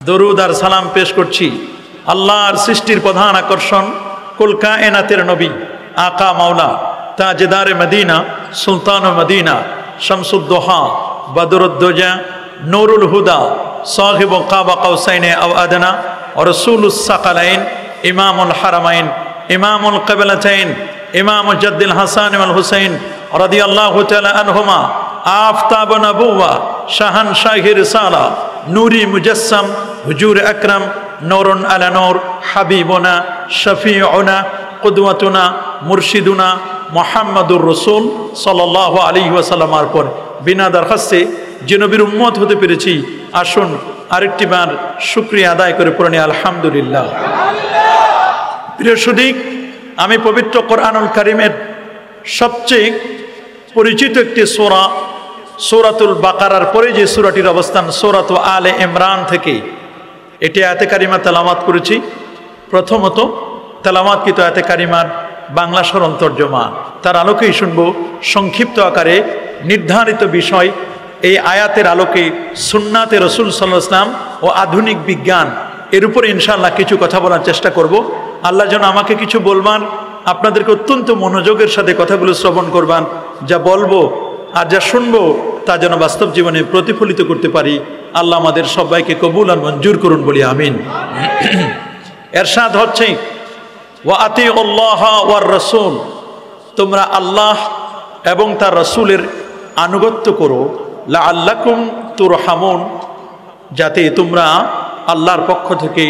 দরুদ আর সালাম পেশ করছি আল্লাহর সৃষ্টির প্রধান আকর্ষণ কুল কায়নাতের নবী আকা মাওলা তাজদারে মদিনা সুলতান মদিনা শামসুদ্দোহা বদরুদ্দোজা নূরুল হুদা সাহিব কাবা কাউসাইনে আও আদনা और रसूलुस साक़लाइन इमामुल हरमाइन इमामुल क़िबलतैन इमाम जद्दिल हसन वल हुसैन रदियल्लाहु तआला अन्हुमा आफ़ताब नबुव्वा शहनशाह रिसाला नूरी मुजस्सम हुजूर अकरम नूरुन अला नूर हबीबुना शफीउना कुदवतुना मुर्शिदुना मुहम्मदुर रसूल सल्लल्लाहु अलैहि वसल्लमेर पर बिना दरखास्ते যে নবীর উম্মত হতে পেরেছি আসুন আরেকটি বার শুকরিয়া আদায় করে পড়ি আলহামদুলিল্লাহ। প্রিয় সুধী, আমি পবিত্র কোরআনুল কারীমের সবচেয়ে পরিচিত একটি সূরা সূরাতুল বাকারার পরে যে সূরাটির অবস্থান সূরাতু আলে ইমরান থেকে এটি আয়াতে কারিমা তেলাওয়াত করেছি। প্রথমত তেলাওয়াতকৃত আয়াতে কারিমার বাংলা সরল তরজমা, তার আলোকেই শুনব সংক্ষিপ্ত আকারে নির্ধারিত বিষয়। এই আয়াতের আলোকে সুন্নাতে রসুল সাল্লাল্লাহু আলাইহি ওয়াসাল্লাম ও আধুনিক বিজ্ঞান এর উপরে ইনশাআল্লাহ কিছু কথা বলার চেষ্টা করব। আল্লাহ যেন আমাকে কিছু বলবান, আপনাদেরকে অত্যন্ত মনোযোগের সাথে কথাগুলো শ্রবণ করবান, যা বলবো আর যা শুনবো তা যেন বাস্তব জীবনে প্রতিফলিত করতে পারি। আল্লাহ আমাদের সবাইকে কবুল আর মঞ্জুর করুন বলি আমিন। এরশাদ হচ্ছে ওয়া আতিউল্লাহ ওয়ার রাসূল, তোমরা আল্লাহ এবং তার রাসূলের আনুগত্য করো, লাআল্লাকুম তুরহামুন, যাতে তোমরা আল্লাহর পক্ষ থেকে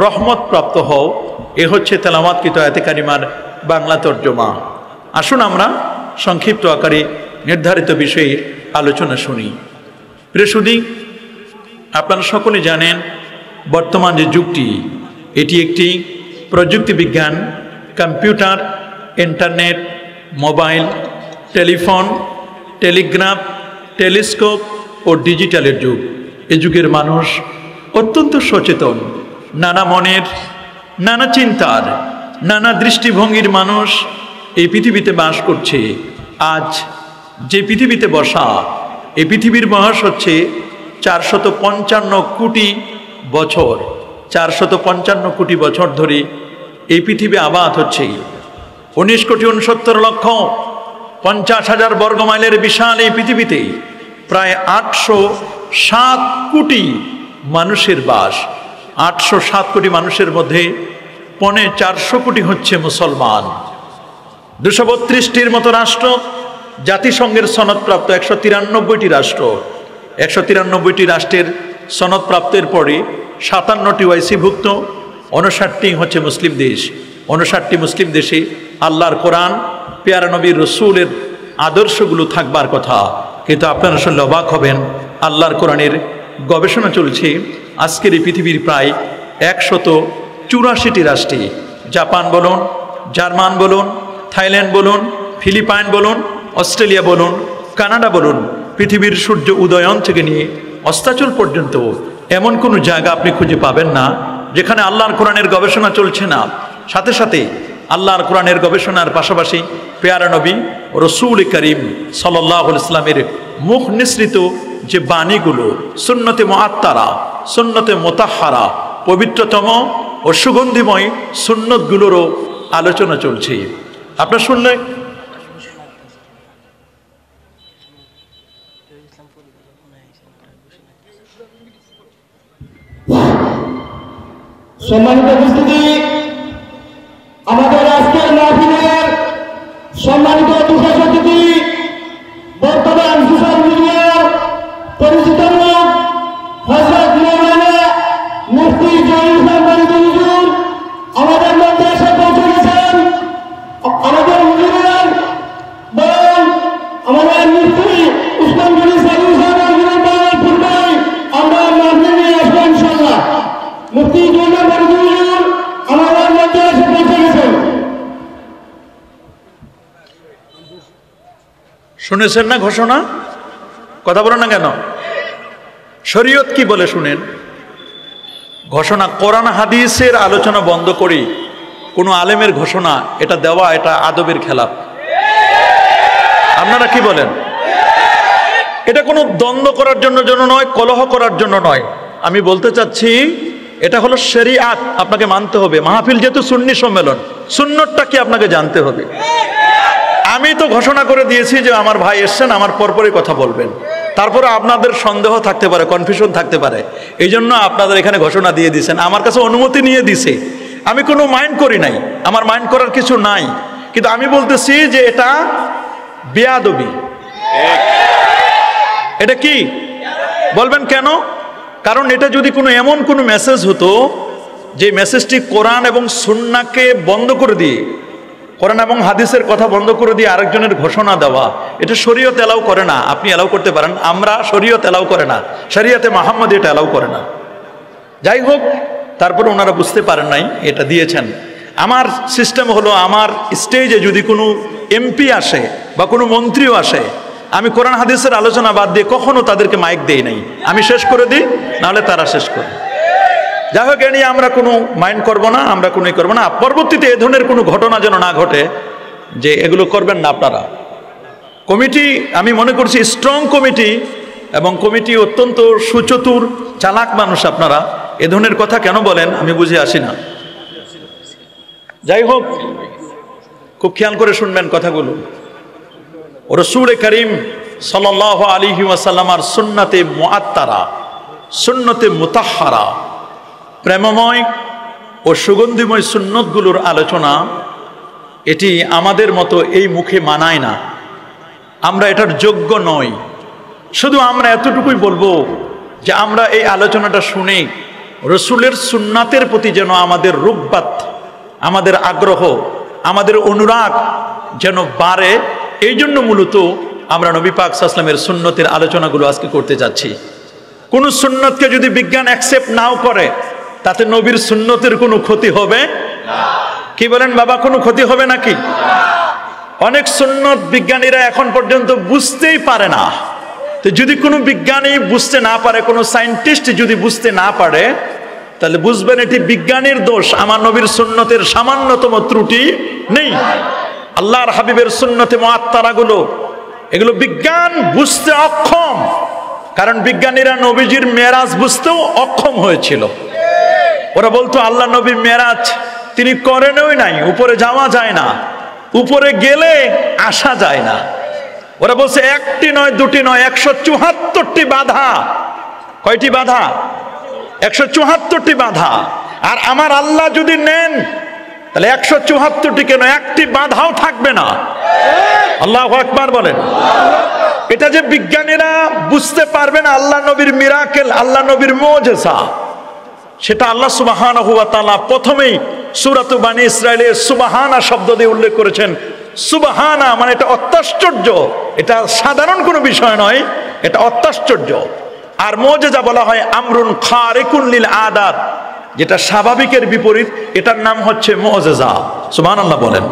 রহমত প্রাপ্ত হও। এ হচ্ছে তেলাওয়াতকৃত আয়াতে কারিমার বাংলা তর্জমা। আসুন আমরা সংক্ষিপ্ত আকারে নির্ধারিত বিষয়ে আলোচনা শুনি। প্রিয় সুধী, আপনারা সকলে জানেন বর্তমান যে যুগটি এটি একটি প্রযুক্তি বিজ্ঞান, computer, internet, mobile, telephone, telegraph, telescope ও ডিজিটালের যুগ। এ যুগের মানুষ অত্যন্ত সচেতন, নানা মনের, নানা চিন্তার, নানা দৃষ্টিভঙ্গির মানুষ এই পৃথিবীতে বাস করছে। আজ যে পৃথিবীতে বসা, এই পৃথিবীর বয়স হচ্ছে 455 কোটি বছর। 455 কোটি বছর ধরে এই পৃথিবী আবাদ হচ্ছে। 19,69,50,000 বর্গমাইলের বিশাল এই পৃথিবীতে প্রায় 807 কোটি মানুষের বাস। 807 কোটি মানুষের মধ্যে 450 কোটি হচ্ছে মুসলমান। 232টির মতো রাষ্ট্র, জাতিসংঘের সনদপ্রাপ্ত 193টি রাষ্ট্র, 193টি রাষ্ট্রের সনদপ্রাপ্তের পরে 57টি ওআইসিভুক্ত, 59টি হচ্ছে মুসলিম দেশ। 59টি মুসলিম দেশে আল্লাহর কোরআন, পেয়ারা নবীর রসুলের আদর্শগুলো থাকবার কথা। কিন্তু আপনারা শুনলে অবাক হবেন, আল্লাহর কোরআনের গবেষণা চলছে আজকের এই পৃথিবীর প্রায় 184টি রাষ্ট্রে। জাপান বলুন, জার্মান বলুন, থাইল্যান্ড বলুন, ফিলিপাইন বলুন, অস্ট্রেলিয়া বলুন, কানাডা বলুন, পৃথিবীর সূর্য উদয়ন থেকে নিয়ে অস্তাচল পর্যন্ত এমন কোনো জায়গা আপনি খুঁজে পাবেন না যেখানে আল্লাহর কোরআনের গবেষণা চলছে না। সাথে সাথে আল্লাহর কোরআনের গবেষণার পাশাপাশি পেয়ারা নবী রসূল করিম সাল্লাল্লাহু আলাইহি ওয়াসাল্লামের মুখ নিঃসৃত যে বাণীগুলো, সুন্নতে মুআত্তারা, সুন্নতে মুতাহহারা, পবিত্রতম ও সুগন্ধিময় সুন্নতগুলোরও আলোচনা চলছে। আপনারা শুনলে সম্মানিত উপস্থিতি, আমাদের আজকের মাহফিলের সম্মানিত বিশেষ অতিথি, বর্তমান সোশ্যাল মিডিয়ার পরিচিত লোক হযরত মাওলানা মুফতি জহির ইসলাম বারীপুর হুজুর আমাদের মধ্যে এসে পৌঁছে গেছেন। আমাদের হুজুরের বয়ান আমাদের মুফতি উসমান গনি সাইদুল সাহেবের বয়ানের পূর্বে আমরা মাহফিল নিয়ে আসবো ইনশাআল্লাহ। মুফতি জহির বারীপুর হুজুর আমাদের মধ্যে এসে পৌঁছে গেছেন। শুনেছেন না ঘোষণা? কথা বলেন না কেন? শরীয়ত কি বলে শুনেন। ঘোষণা কোরআন হাদিসের আলোচনা বন্ধ করে কোনো আলেমের ঘোষণা এটা দেওয়া, এটা আদবের খেলাফ। আপনারা কি বলেন? এটা কোনো দ্বন্দ্ব করার জন্য নয়, কলহ করার জন্য নয়, আমি বলতে চাচ্ছি এটা হলো শরিয়াত, আপনাকে মানতে হবে। মাহফিল যেহেতু সুন্নি সম্মেলন, সুন্নতটা কি আপনাকে জানতে হবে। আমি তো ঘোষণা করে দিয়েছি যে আমার ভাই এসছেন, আমার পরপরই কথা বলবেন। তারপরে আপনাদের সন্দেহ থাকতে পারে, কনফিউশন থাকতে পারে, এই জন্য আপনাদের এখানে ঘোষণা দিয়ে দিয়েছেন, আমার কাছে অনুমতি নিয়ে দিছে। আমি কোনো মাইন্ড করি নাই, আমার মাইন্ড করার কিছু নাই, কিন্তু আমি বলতেছি যে এটা বেয়াদবি। এটা কি বলবেন কেন? কারণ এটা যদি কোনো এমন কোনো মেসেজ হতো যে মেসেজটি কোরআন এবং সুন্নাহকে বন্ধ করে দিয়ে, কোরআন এবং হাদিসের কথা বন্ধ করে দিয়ে আরেকজনের ঘোষণা দেওয়া, এটা শরীয়ত এলাও করে না। আপনি এলাও করতে পারেন, আমরা শরীয়ত এলাও করে না, শরিয়াতে মুহাম্মদ এটা এলাও করে না। যাই হোক, তারপরে ওনারা বুঝতে পারেন নাই, এটা দিয়েছেন। আমার সিস্টেম হলো, আমার স্টেজে যদি কোনো এমপি আসে বা কোনো মন্ত্রীও আসে, আমি কোরআন হাদিসের আলোচনা বাদ দিয়ে কখনো তাদেরকে মাইক দেই নাই। আমি শেষ করে দিই, নাহলে তারা শেষ করে। যাই হোক, এ নিয়ে আমরা কোনো মাইন্ড করবো না, আমরা কোনোই করবো না। পরবর্তীতে এ ধরনের কোনো ঘটনা যেন না ঘটে, যে এগুলো করবেন না আপনারা। কমিটি আমি মনে করছি স্ট্রং কমিটি, এবং কমিটি অত্যন্ত সুচতুর চালাক মানুষ। আপনারা এ ধরনের কথা কেন বলেন আমি বুঝে আসি না। যাই হোক, খুব খেয়াল করে শুনবেন কথাগুলো। রাসূল করিম সাল্লাল্লাহু আলাইহি ওয়াসাল্লামের সুন্নতে মুআত্তারা, সুন্নতে মুতাহহারা, প্রেমময় ও সুগন্ধিময় সুন্নতগুলোর আলোচনা, এটি আমাদের মতো এই মুখে মানায় না। আমরা এটার যোগ্য নই। শুধু আমরা এতটুকুই বলবো যে আমরা এই আলোচনাটা শুনে রসুলের সুন্নাতের প্রতি যেন আমাদের রূপবাত, আমাদের আগ্রহ, আমাদের অনুরাগ যেন বাড়ে। এই জন্য মূলত আমরা নবী পাক সাল্লাল্লাহু আলাইহি ওয়াসাল্লামের সুন্নতের আলোচনাগুলো আজকে করতে যাচ্ছি। কোন সুন্নতকে যদি বিজ্ঞান অ্যাকসেপ্ট নাও করে, তাতে নবীর সুন্নতের কোনো ক্ষতি হবে না। কি বলেন বাবা, কোনো ক্ষতি হবে নাকি? অনেক সুন্নত বিজ্ঞানীরা এখন পর্যন্ত বুঝতেই পারে না। তো যদি কোনো বিজ্ঞানী বুঝতে না পারে, কোনো সায়েন্টিস্ট যদি বুঝতে না পারে, তাহলে বুঝবেন এটি বিজ্ঞানীর দোষ, আমার নবীর সুন্নতের সামান্যতম ত্রুটি নেই। আল্লাহর হাবিবের সুন্নতে মুআত্তারাগুলো, এগুলো বিজ্ঞান বুঝতে অক্ষম, কারণ বিজ্ঞানীরা নবীজির মেরাজ বুঝতেও অক্ষম হয়েছিল। ওরা বলতো আল্লাহ নবী মেরাজ তিনি করেনই নাই, উপরে যাওয়া যায় না, উপরে গেলে আসা যায় না। ওরা বলছে একটি নয়, দুটি নয়, 174টি বাধা। কয়টি বাধা? 174টি বাধা। আর আমার আল্লাহ যদি নেন, তাহলে 174টি কেন, একটি বাধাও থাকবে না। আল্লাহু আকবার বলেন। এটা যে বিজ্ঞানীরা বুঝতে পারবে না আল্লাহ নবীর মিরাকেল, আল্লাহ নবীর মুজিজা, সেটা আল্লাহ সুবহানাহু ওয়া তাআলা প্রথমেই সূরাত বানী ইসরাঈলে সুবহানা শব্দ দিয়ে উল্লেখ করেছেন। সুবহানা মানে এটা অত্যাশ্চর্য, এটা সাধারণ কোনো বিষয় নয়, এটা অত্যাশ্চর্য। আর মুজিজা বলা হয় আমরুন খারিকুন লিল আদাত, যেটা স্বাভাবিকের বিপরীত, এটার নাম হচ্ছে মুজিজা। সুবহানাল্লাহ বলেন।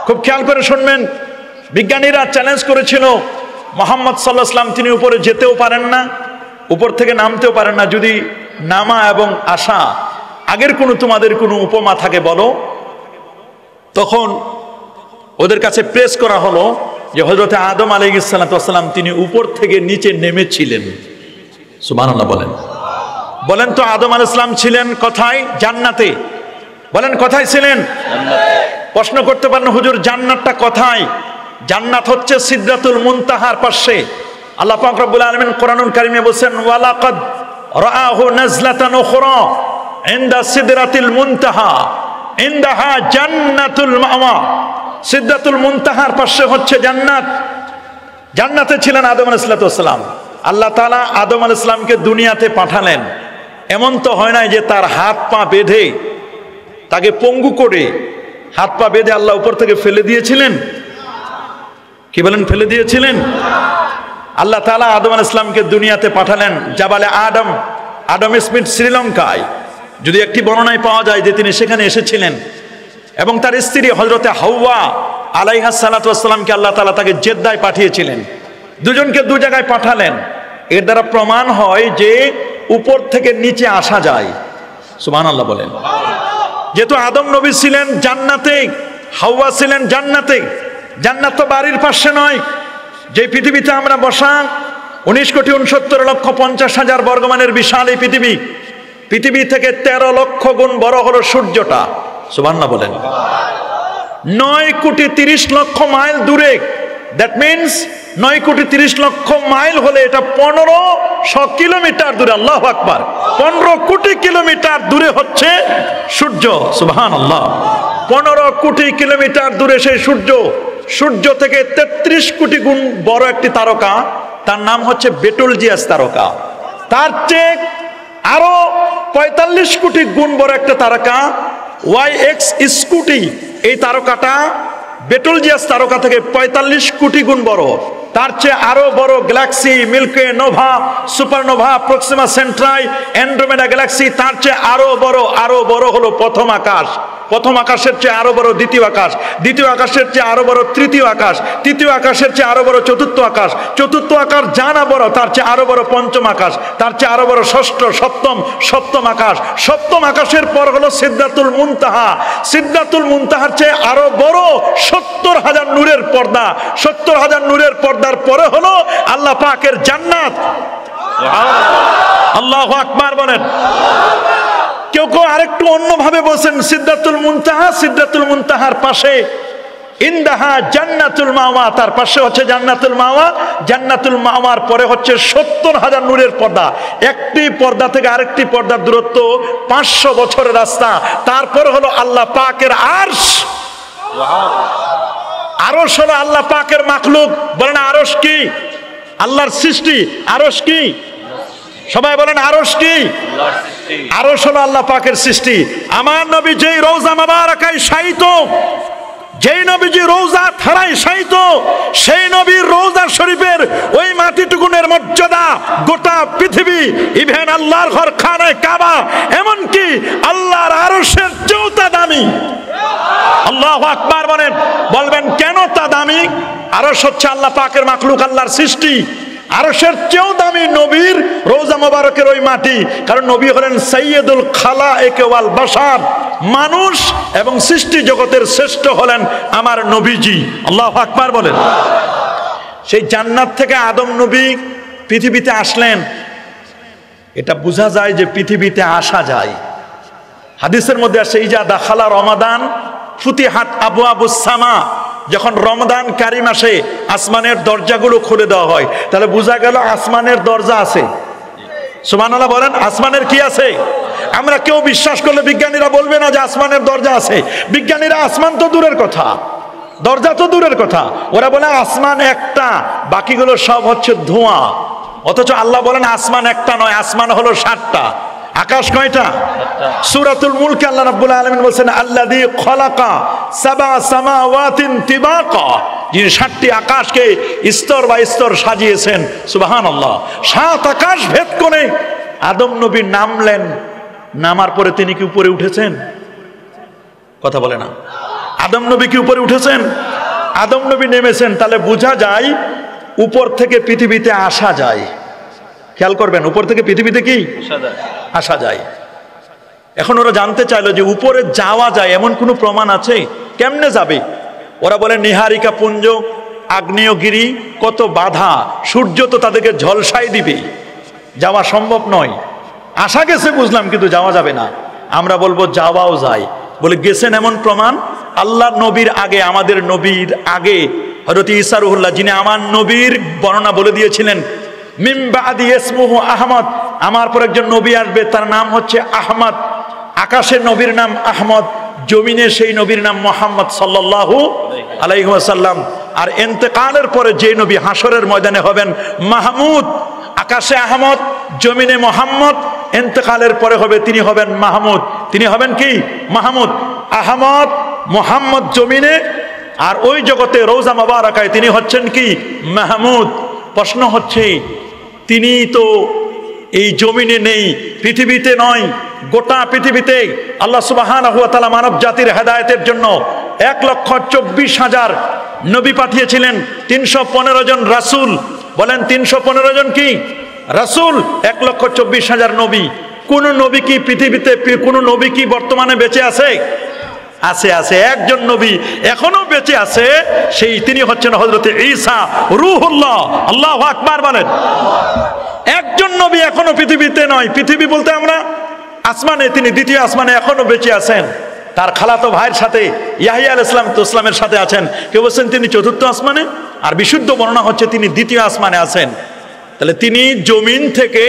খুব খেয়াল করে শুনবেন, বিজ্ঞানীরা চ্যালেঞ্জ করেছিল মুহাম্মদ সাল্লাল্লাহু আলাইহি ওয়াসাল্লাম তিনি উপরে যেতেও পারেন না, উপর থেকে নামতেও পারেন না। যদি নামা এবং আসা আগের কোনো তোমাদের কোনো উপমা থাকে বলো। তখন ওদের কাছে প্রেস করা হলো যে হযরত আদম আলাইহিস সালাম তিনি উপর থেকে নিচে নেমেছিলেন। সুবহানাল্লাহ বলেন। বলেন তো আদম আলাইহিস সালাম ছিলেন কোথায়? জান্নাতে। বলেন কোথায় ছিলেন? জান্নাতে। প্রশ্ন করতে পারেন হুজুর জান্নাতটা কোথায়? জান্নাত হচ্ছে সিদরাতুল মুনতাহার পাশে। আল্লাহ পাক রব্বুল আলামিন কোরআনুল কারীমে বলেন ওয়ালাকাদ রাআহু নাজলাতান উখরা ইনদা সিদরাতিল মুনতাহা ইনদাহা জান্নাতুল মাওয়া। সিদরাতুল মুনতাহার পাশে হচ্ছে জান্নাত। জান্নাতে ছিলেন আদম আলাইহিস সালাম। আল্লাহ তাআলা আদম আলাইহিস সালামকে দুনিয়াতে পাঠালেন। এমন তো হয় নাই যে তার হাত পা বেঁধে, তাকে পঙ্গু করে হাত পা বেঁধে আল্লাহ উপর থেকে ফেলে দিয়েছিলেন। কি বলেন, ফেলে দিয়েছিলেন? আল্লাহ তাআলা আদম আলাইহিস সালামকে দুনিয়াতে পাঠালেন জাবালে আদম, আদম স্মিথ শ্রীলঙ্কায়। যদি একটি বর্ণনায় পাওয়া যায় যে তিনি সেখানে এসেছিলেন, এবং তার স্ত্রী হযরতে হাওয়া আলাইহাস সালাতু ওয়াস সালামকে আল্লাহ তাআলা তাকে জেদ্দায় পাঠিয়েছিলেন। দুজনকে দু জায়গায় পাঠালেন। এর দ্বারা প্রমাণ হয় যে উপর থেকে নিচে আসা যায়। সুবহানাল্লাহ বলেন। যেহেতু আদম নবী ছিলেন জান্নাতে, হাওয়া ছিলেন জান্নাতে। জান্নাত তো বাড়ির পাশে নয়, যে পৃথিবীতে আমরা বসা, 19,69,50,000 বর্গমানের বিশাল এই পৃথিবী থেকে 13 লক্ষ গুণ বড় হলো সূর্যটা। সুবহানাল্লাহ বলেন। 9,30,00,000 মাইল দূরে, দ্যাট মিনস 9,30,00,000 মাইল হলে এটা 1500 কিলোমিটার দূরে। আল্লাহু আকবার। 15 কোটি কিলোমিটার দূরে হচ্ছে সূর্য। সুবহানাল্লাহ। 15 কোটি কিলোমিটার দূরে সেই সূর্য থেকে 33 কোটি গুণ বড় একটি তারকা, তার নাম হচ্ছে বেটলজিয়াস তারকা। তার চেয়ে আরো 45 কোটি গুণ বড় একটা তারকা YX স্কুটি। এই তারকাটা বেটলজিয়াস তারকা থেকে 45 কোটি গুণ বড়। তার চেয়ে আরো বড় galaxy milky nova, supernova, Proxima Centauri, Andromeda galaxy. তার চেয়ে আরো বড় হলো প্রথম আকাশ। প্রথম আকাশের চেয়ে আরো বড় দ্বিতীয় আকাশ। দ্বিতীয় আকাশের চেয়ে আরো বড় তৃতীয় আকাশ। তৃতীয় আকাশের চেয়ে আরো বড় চতুর্থ আকাশ। চতুর্থ আকাশ যা না বড়, তার চেয়ে আরো বড় পঞ্চম আকাশ। তার চেয়ে আরো বড় ষষ্ঠ, সপ্তম আকাশ। সপ্তম আকাশের পর হলো সিদরাতুল মুনতাহা। সিদরাতুল মুনতাহার চেয়ে আরো বড় 70,000 নূরের পর্দা। 70,000 নূরের পর্দার পরে হলো আল্লাহ পাকের জান্নাত। আল্লাহু আকবার বলেন। কেউ আরেকটু অন্যভাবে বলছেন, সিদরাতুল মুনতাহার পাশে ইনদাহা জান্নাতুল মাওয়া, তার পাশে হচ্ছে জান্নাতুল মাওয়া। জান্নাতুল মাওয়ার পরে হচ্ছে 70,000 নূরের পর্দা। একটি পর্দা থেকে আরেকটি পর্দার দূরত্ব 500 বছরের রাস্তা। তারপরে হলো আল্লাহ পাকের আরশ। আরশ হলো আল্লাহ পাকের মাখলুক। বলেন আরশ কি? আল্লাহর সৃষ্টি। আরশ কি? সবাই বলেন আরশ কি? আরশ হলো আল্লাহ পাকের সৃষ্টি। আমার নবী যেই রওজা মুবারাকায় শায়িত, যেই নবীজি রওজা থারায় শায়িত, সেই নবীর রওজা শরীফের ওই মাটিটুকুনের মর্যাদা গোটা পৃথিবী, ইভেন আল্লাহর ঘর খানায় কাবা, এমনকি আল্লাহর আরশের চেয়েও তা দামি। আল্লাহু আকবার বলেন। বলবেন কেন তা দামি? আরশ হচ্ছে আল্লাহ পাকের মাখলুক, আল্লাহর সৃষ্টি। আরশের চেয়েও দামি নবীর রওজা মোবারকের ওই মাটি, কারণ নবী হলেন সাইয়্যিদুল খালায়েক ওয়াল বাশার। মানুষ এবং সৃষ্টি জগতের শ্রেষ্ঠ হলেন আমার নবীজি। আল্লাহু আকবার বলেন। সেই জান্নাত থেকে আদম নবী পৃথিবীতে আসলেন, এটা বোঝা যায় যে পৃথিবীতে আসা যায়। হাদিসের মধ্যে আসে ইজা দাখালা রমাদান ফুতিহাত আবওয়াবুস সামা। যখন রমদান কারিম আসে, আসমানের দরজাগুলো খুলে দেওয়া হয়। তাহলে বোঝা গেল আসমানের দরজা আছে। সুবহানাল্লাহ বলেন। আসমানের কি আছে? আমরা কেউ বিশ্বাস করলে বিজ্ঞানীরা বলবে না যে আসমানের দরজা আছে। বিজ্ঞানীরা আসমান তো দূরের কথা, দরজা তো দূরের কথা, ওরা বলে আসমান একটা, বাকিগুলো সব হচ্ছে ধোঁয়া। অথচ আল্লাহ বলেন আসমান একটা নয়, আসমান হলো 7টা। আকাশ কয়টা? সূরাতুল মুলকে আল্লাহ রাব্বুল আলামিন বলেন আল্লাযী খালাকা সাবা সামাওয়াতিন তিবাকা, যিনি 7টি আকাশকে স্তর বাই স্তর সাজিয়েছেন। সুবহানাল্লাহ। 7 আকাশ ভেদ করে আদম নবী নামলেন। নামার পরে তিনি কি উপরে উঠেছেন? কথা বলে না। আদম নবী কি উপরে উঠেছেন? আদম নবী নেমেছেন। তাহলে বোঝা যায় উপর থেকে পৃথিবীতে আসা যায়। খেয়াল করবেন, উপর থেকে পৃথিবীতে কি আসা যায়। এখন ওরা জানতে চাইলো যে উপরে যাওয়া যায় এমন কোনো প্রমাণ আছে? কেমনে যাবে? ওরা বলে নিহারিকা পুঞ্জ, আগ্নেয়গিরি, কত বাধা, সূর্য তো তাদেরকে ঝলসাই দিবে, যাওয়া সম্ভব নয়। আসা গেছে বুঝলাম, কিন্তু যাওয়া যাবে না। আমরা বলবো যাওয়াও যায়। বলে গেছেন এমন প্রমাণ? আল্লাহ নবীর আগে, আমাদের নবীর আগে হযরত ঈসা রূহুল্লাহ, যিনি আমার নবীর বর্ণনা বলে দিয়েছিলেন, মিন বাদি ইসমুহু আহমদ, আমার পর একজন নবী আসবে, তার নাম হচ্ছে আহমদ। আকাশের নবীর নাম আহমদ, জমিনে সেই নবীর নাম মুহাম্মদ সাল্লাল্লাহু আলাইহি ওয়াসাল্লাম। আর ইন্তেকালের পরে যে নবী হাসরের ময়দানে হবেন মাহমুদ। আকাশে আহমদ, জমিনে মুহাম্মদ, ইন্তেকালের পরে হবে তিনি হবেন মাহমুদ। তিনি হবেন কি? মাহমুদ। আহমদ, মুহাম্মদ জমিনে, আর ওই জগতে রওজা মুবারাকায় তিনি হচ্ছেন কি? মাহমুদ। প্রশ্ন হচ্ছে, তিনি তো এই জমিনে নেই, পৃথিবীতে নয়, গোটা পৃথিবীতে আল্লাহ সুবহানাহু ওয়া তাআলা মানব জাতির হেদায়েতের জন্য 1,24,000 নবী পাঠিয়েছিলেন, 315 জন রাসূল। বলেন 315 জন কি রাসূল? 1,24,000 নবী। কোন নবী কি পৃথিবীতে, কোন নবী কি বর্তমানে বেঁচে আছে? আছে আছে, একজন নবী এখনো বেঁচে আছে, সেই তিনি হচ্ছেন হযরত ঈসা রূহুল্লাহ। আল্লাহু আকবার বলেন। একজন নবী এখনো পৃথিবীতে নয়, পৃথিবী বলতে আমরা আসমানে, তিনি দ্বিতীয় আসমানে এখনো বেঁচে আছেন। তার খালাতো ভাইয়ের সাথে ইয়াহইয়া আলাইহিস সালামের সাথে আছেন। কেউ বলছেন তিনি চতুর্থ আসমানে, আর বিশুদ্ধ বর্ণনা হচ্ছে তিনি দ্বিতীয় আসমানে আছেন। তাহলে তিনি জমিন থেকে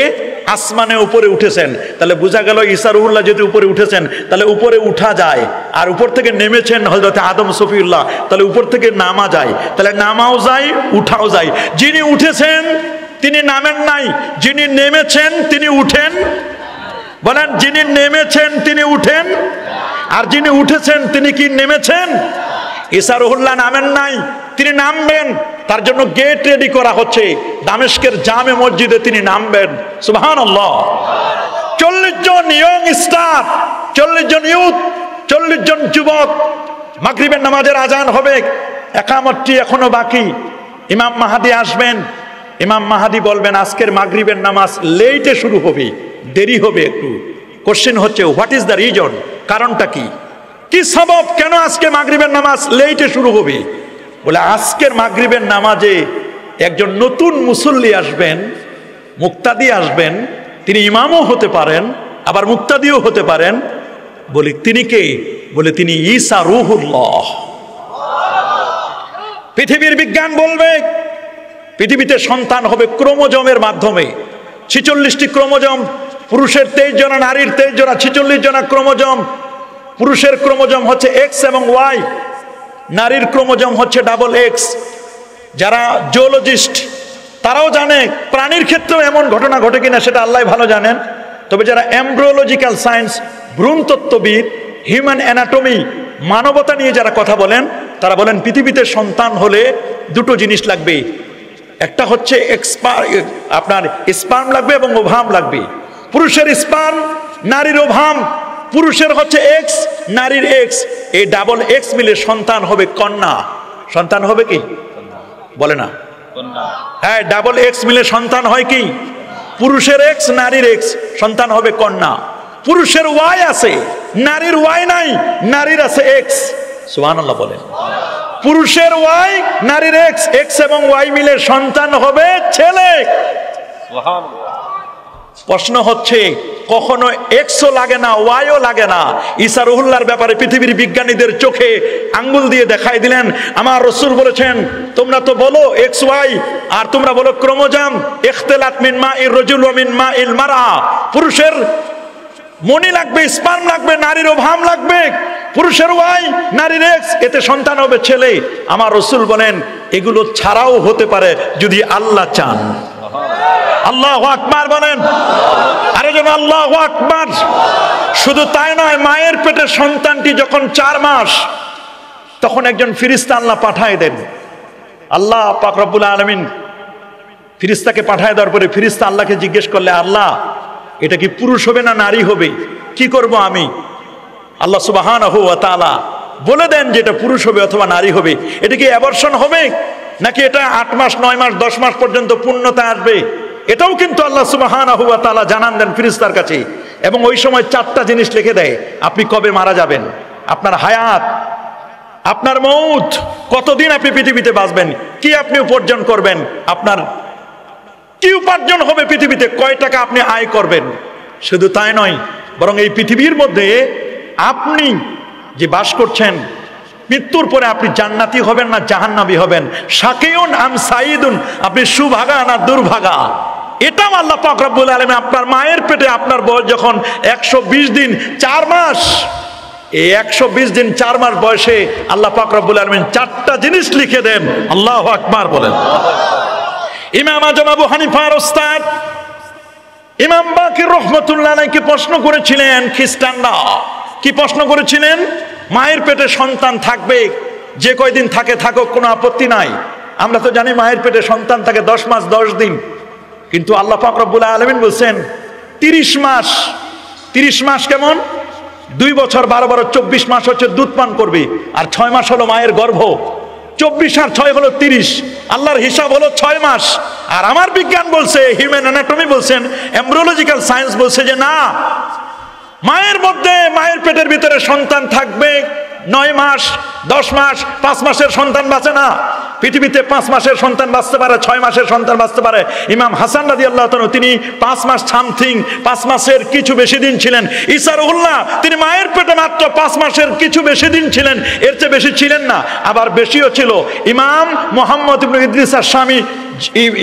আসমানে উপরে উঠেছেন। তাহলে বোঝা গেল ঈসা রূহুল্লাহ যদি উপরে উঠেছেন তাহলে উপরে উঠা যায়, আর উপর থেকে নেমেছেন হযরত আদম সফিউল্লাহ, তাহলে উপর থেকে নামা যায়, তাহলে নামাও যায় উঠাও যায়। যিনি উঠেছেন তিনি নামেন নাই, যিনি নেমেছেন তিনি উঠেন। বলেন, যিনি নেমেছেন তিনি উঠেন, আর যিনি উঠেছেন তিনি কি নেমেছেন? ঈসা রূহুল্লাহ নামেন নাই, তিনি নামবেন। তার জন্য গেট রেডি করা হচ্ছে, দামেস্কের জামে মসজিদে তিনি নামবেন। সুবহানাল্লাহ। 40 জন ইয়ং স্টার, 40 জন ইউথ, 40 জন যুবক, মাগরিবের নামাজের আজান হবে, একামতটি এখনো বাকি। ইমাম মাহাদি আসবেন, ইমাম মাহাদি বলবেন আজকের মাগরিবের নামাজ লেটে শুরু হবে, দেরি হবে একটু। কোশ্চেন হচ্ছে হোয়াট ইজ দ্য রিজন? কারণটা কি? কি সবব, কেন আজকে মাগরিবের নামাজ লেটে শুরু হবে? বলে আজকের মাগরিবের নামাজে একজন নতুন মুসল্লি আসবেন, মুক্তাদি আসবেন, তিনি ইমামও হতে পারেন আবার মুক্তাদিও হতে পারেন। বলি তিনি কে? বলে তিনি ঈসা রূহুল্লাহ। পৃথিবীর বিজ্ঞান বলবে পৃথিবীতে সন্তান হবে ক্রোমোজোমের মাধ্যমে। 46টি ক্রোমোজোম, পুরুষের 23 জনা, নারীর 23 জনা, 46 জনা ক্রোমোজোম। পুরুষের ক্রোমোজোম হচ্ছে এক্স এবং ওয়াই, নারীর ক্রোমোজোম হচ্ছে ডাবল এক্স। যারা জিওলজিস্ট তারাও জানে প্রাণীর ক্ষেত্রেও এমন ঘটনা ঘটে কিনা সেটা আল্লাহ ভালো জানেন। তবে যারা এমব্রিওলজিক্যাল সায়েন্স, ভ্রূণতত্ত্ববিদ, হিউম্যান অ্যানাটমি, মানবতা নিয়ে যারা কথা বলেন, তারা বলেন পৃথিবীতে সন্তান হলে দুটো জিনিস লাগবে। একটা হচ্ছে আপনার স্পার্ম লাগবে এবং ওভাম লাগবে। পুরুষের স্পার্ম, নারীর ওভাম। পুরুষের হচ্ছে এক্স, নারীর এক্স, এই ডাবল এক্স মিলে সন্তান হবে কন্যা। সন্তান হবে কি? বলে না? হ্যাঁ, ডাবল এক্স মিলে সন্তান হয় কি? পুরুষের এক্স, নারীর এক্স, সন্তান হবে কন্যা। পুরুষের ওয়াই আছে, নারীর ওয়াই নাই, নারীর আছে এক্স। সুবহানাল্লাহ বলেন। পুরুষের ওয়াই, নারীর এক্স, এক্স এবং ওয়াই মিলে সন্তান হবে ছেলে। প্রশ্ন হচ্ছে কখনো এক্সও লাগে না, ওয়াইও লাগে না। ঈসা রূহুল্লাহর ব্যাপারে পৃথিবীর বিজ্ঞানীদের চোখে আঙ্গুল দিয়ে দেখাই দিলেন। আমার রাসূল বলেছেন তোমরা তো বলো এক্স ওয়াই, আর তোমরা বলো ক্রোমোজোম। ইখতিলাত মিন মাইর রাজুল ওয়া মিন মাইল মারআ। পুরুষের মনি লাগবে, স্পার্ম লাগবে, নারীর ওভাম লাগবে। পুরুষের ওয়াই, নারীর এক্স, এতে সন্তান হবে ছেলে। আমার রাসূল বলেন এগুলো ছাড়াও হতে পারে যদি আল্লাহ চান। আল্লাহু আকবার বলেন। আরে যেন আল্লাহু আকবার। শুধু তাই নয়, মায়ের পেটে সন্তানটি যখন 4 মাস, তখন একজন ফেরেশতা আল্লাহ পাঠায় দেন। আল্লাহ পাক রব্বুল আলামিন ফেরেশতাকে পাঠায় দেওয়ার পরে ফেরেশতা আল্লাহকে জিজ্ঞেস করলে, আল্লাহ এটা কি পুরুষ হবে না নারী হবে? কি করব আমি? আল্লাহ সুবহানাহু ওয়া তাআলা বলে দেন যে এটা পুরুষ হবে অথবা নারী হবে। এটা কি অ্যাবর্শন হবে নাকি এটা 8 মাস 9 মাস 10 মাস পর্যন্ত পূর্ণতা আসবে? এটাও কিন্তু আল্লাহ সুবহানাহু ওয়া তাআলা জানান দেন ফেরেশতার কাছে। এবং ওই সময় 4টা জিনিস লিখে দেয়, আপনি কবে মারা যাবেন, আপনার হায়াত, আপনার মৌত, কতদিন আপনি পৃথিবীতে বাঁচবেন, কি আপনি উপার্জন করবেন, আপনার কি উপার্জন হবে পৃথিবীতে, কয় টাকা আপনি আয় করবেন। শুধু তাই নয়, বরং এই পৃথিবীর মধ্যে আপনি যে বাস করছেন, মৃত্যুর পরে আপনি জান্নাতি হবেন না জাহান্নামী হবেন, শাকিউন আম সাইদুন, আপনি সুভাগা না দুর্ভাগা, এটাও আল্লাহ পাক রব্বুল আলামিন আপনার মায়ের পেটে আপনার বয়স যখন 120 দিন 4 মাস, এই 120 দিন 4 মাস বয়সে আল্লাহ পাক রব্বুল আলামিন 4টা জিনিস লিখে দেন। আল্লাহু আকবার বলেন। ইমাম আজম আবু হানিফার ওস্তাদ ইমাম বাকির রহমাতুল্লাহ আলাইহি প্রশ্ন করেছিলেন খ্রিস্টানরা। কি প্রশ্ন করেছিলেন? মায়ের পেটে সন্তান থাকবে, যে কয়দিন থাকে থাকুক, কোনো আপত্তি নাই। আমরা তো জানি মায়ের পেটে সন্তান থাকে 10 মাস 10 দিন, কিন্তু আল্লাহ পাক রব্বুল আলামিন বলছেন 30 মাস। 30 মাস কেমন? 2 বছর 12 12 24 মাস হচ্ছে দুধ পান করবে, আর 6 মাস হলো মায়ের গর্ভ। 24 আর 6 হলো 30। আল্লাহর হিসাব হলো 6 মাস। আর আমার বিজ্ঞান বলছে, হিউম্যান অ্যানাটমি বলছেন, এমব্রিওলজিক্যাল সায়েন্স বলছে যে না, মায়ের মধ্যে, মায়ের পেটের ভিতরে সন্তান থাকবে 9 মাস 10 মাস 5 মাসের সন্তান বাঁচে না। পৃথিবীতে 5 মাসের সন্তান বাঁচতে পারে, 6 মাসের সন্তান বাঁচতে পারে। ইমাম হাসান রাদিয়াল্লাহু তাআলা তিনি 5 মাস সামথিং, 5 মাসের কিছু বেশি দিন ছিলেন। ঈসা রুহুল্লাহ তিনি মায়ের পেটে মাত্র 5 মাসের কিছু বেশি দিন ছিলেন, এর চেয়ে বেশি ছিলেন না, আবার বেশিও ছিল। ইমাম মুহাম্মদ ইবনে ইদ্রিস আশ-শামী,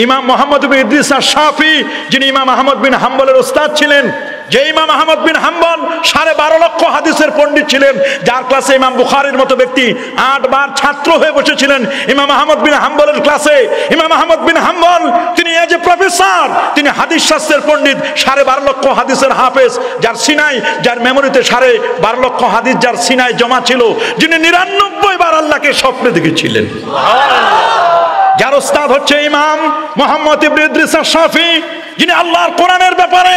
ইমাম মুহাম্মদ ইবনে ইদ্রিস আশ-শাফি যিনি ইমাম আহমদ বিন হাম্বলের ওস্তাদ ছিলেন, যে ইমাম আহমদ বিন হাম্বল 12.5 লক্ষ হাদিসের পণ্ডিত ছিলেন, যার ক্লাসে ইমাম বুখারীর মতো ব্যক্তি 8 বার ছাত্র হয়ে বসেছিলেন ইমাম আহমদ বিন হাম্বলের ক্লাসে। ইমাম আহমদ বিন হাম্বল তিনি এজ এ প্রফেসর, তিনি হাদিস শাস্ত্রের পণ্ডিত, 12.5 লক্ষ হাদিসের হাফেজ, যার সিনাই, যার মেমোরিতে 12.5 লক্ষ হাদিস যার সিনাই জমা ছিল, যিনি 99 বার আল্লাহকে স্বপ্নে দেখেছিলেন। যার ওস্তাদ হচ্ছে ইমাম মুহাম্মদ ইবনে ইদ্রিস আশ-শাফি, যিনি আল্লাহর কোরআনের ব্যাপারে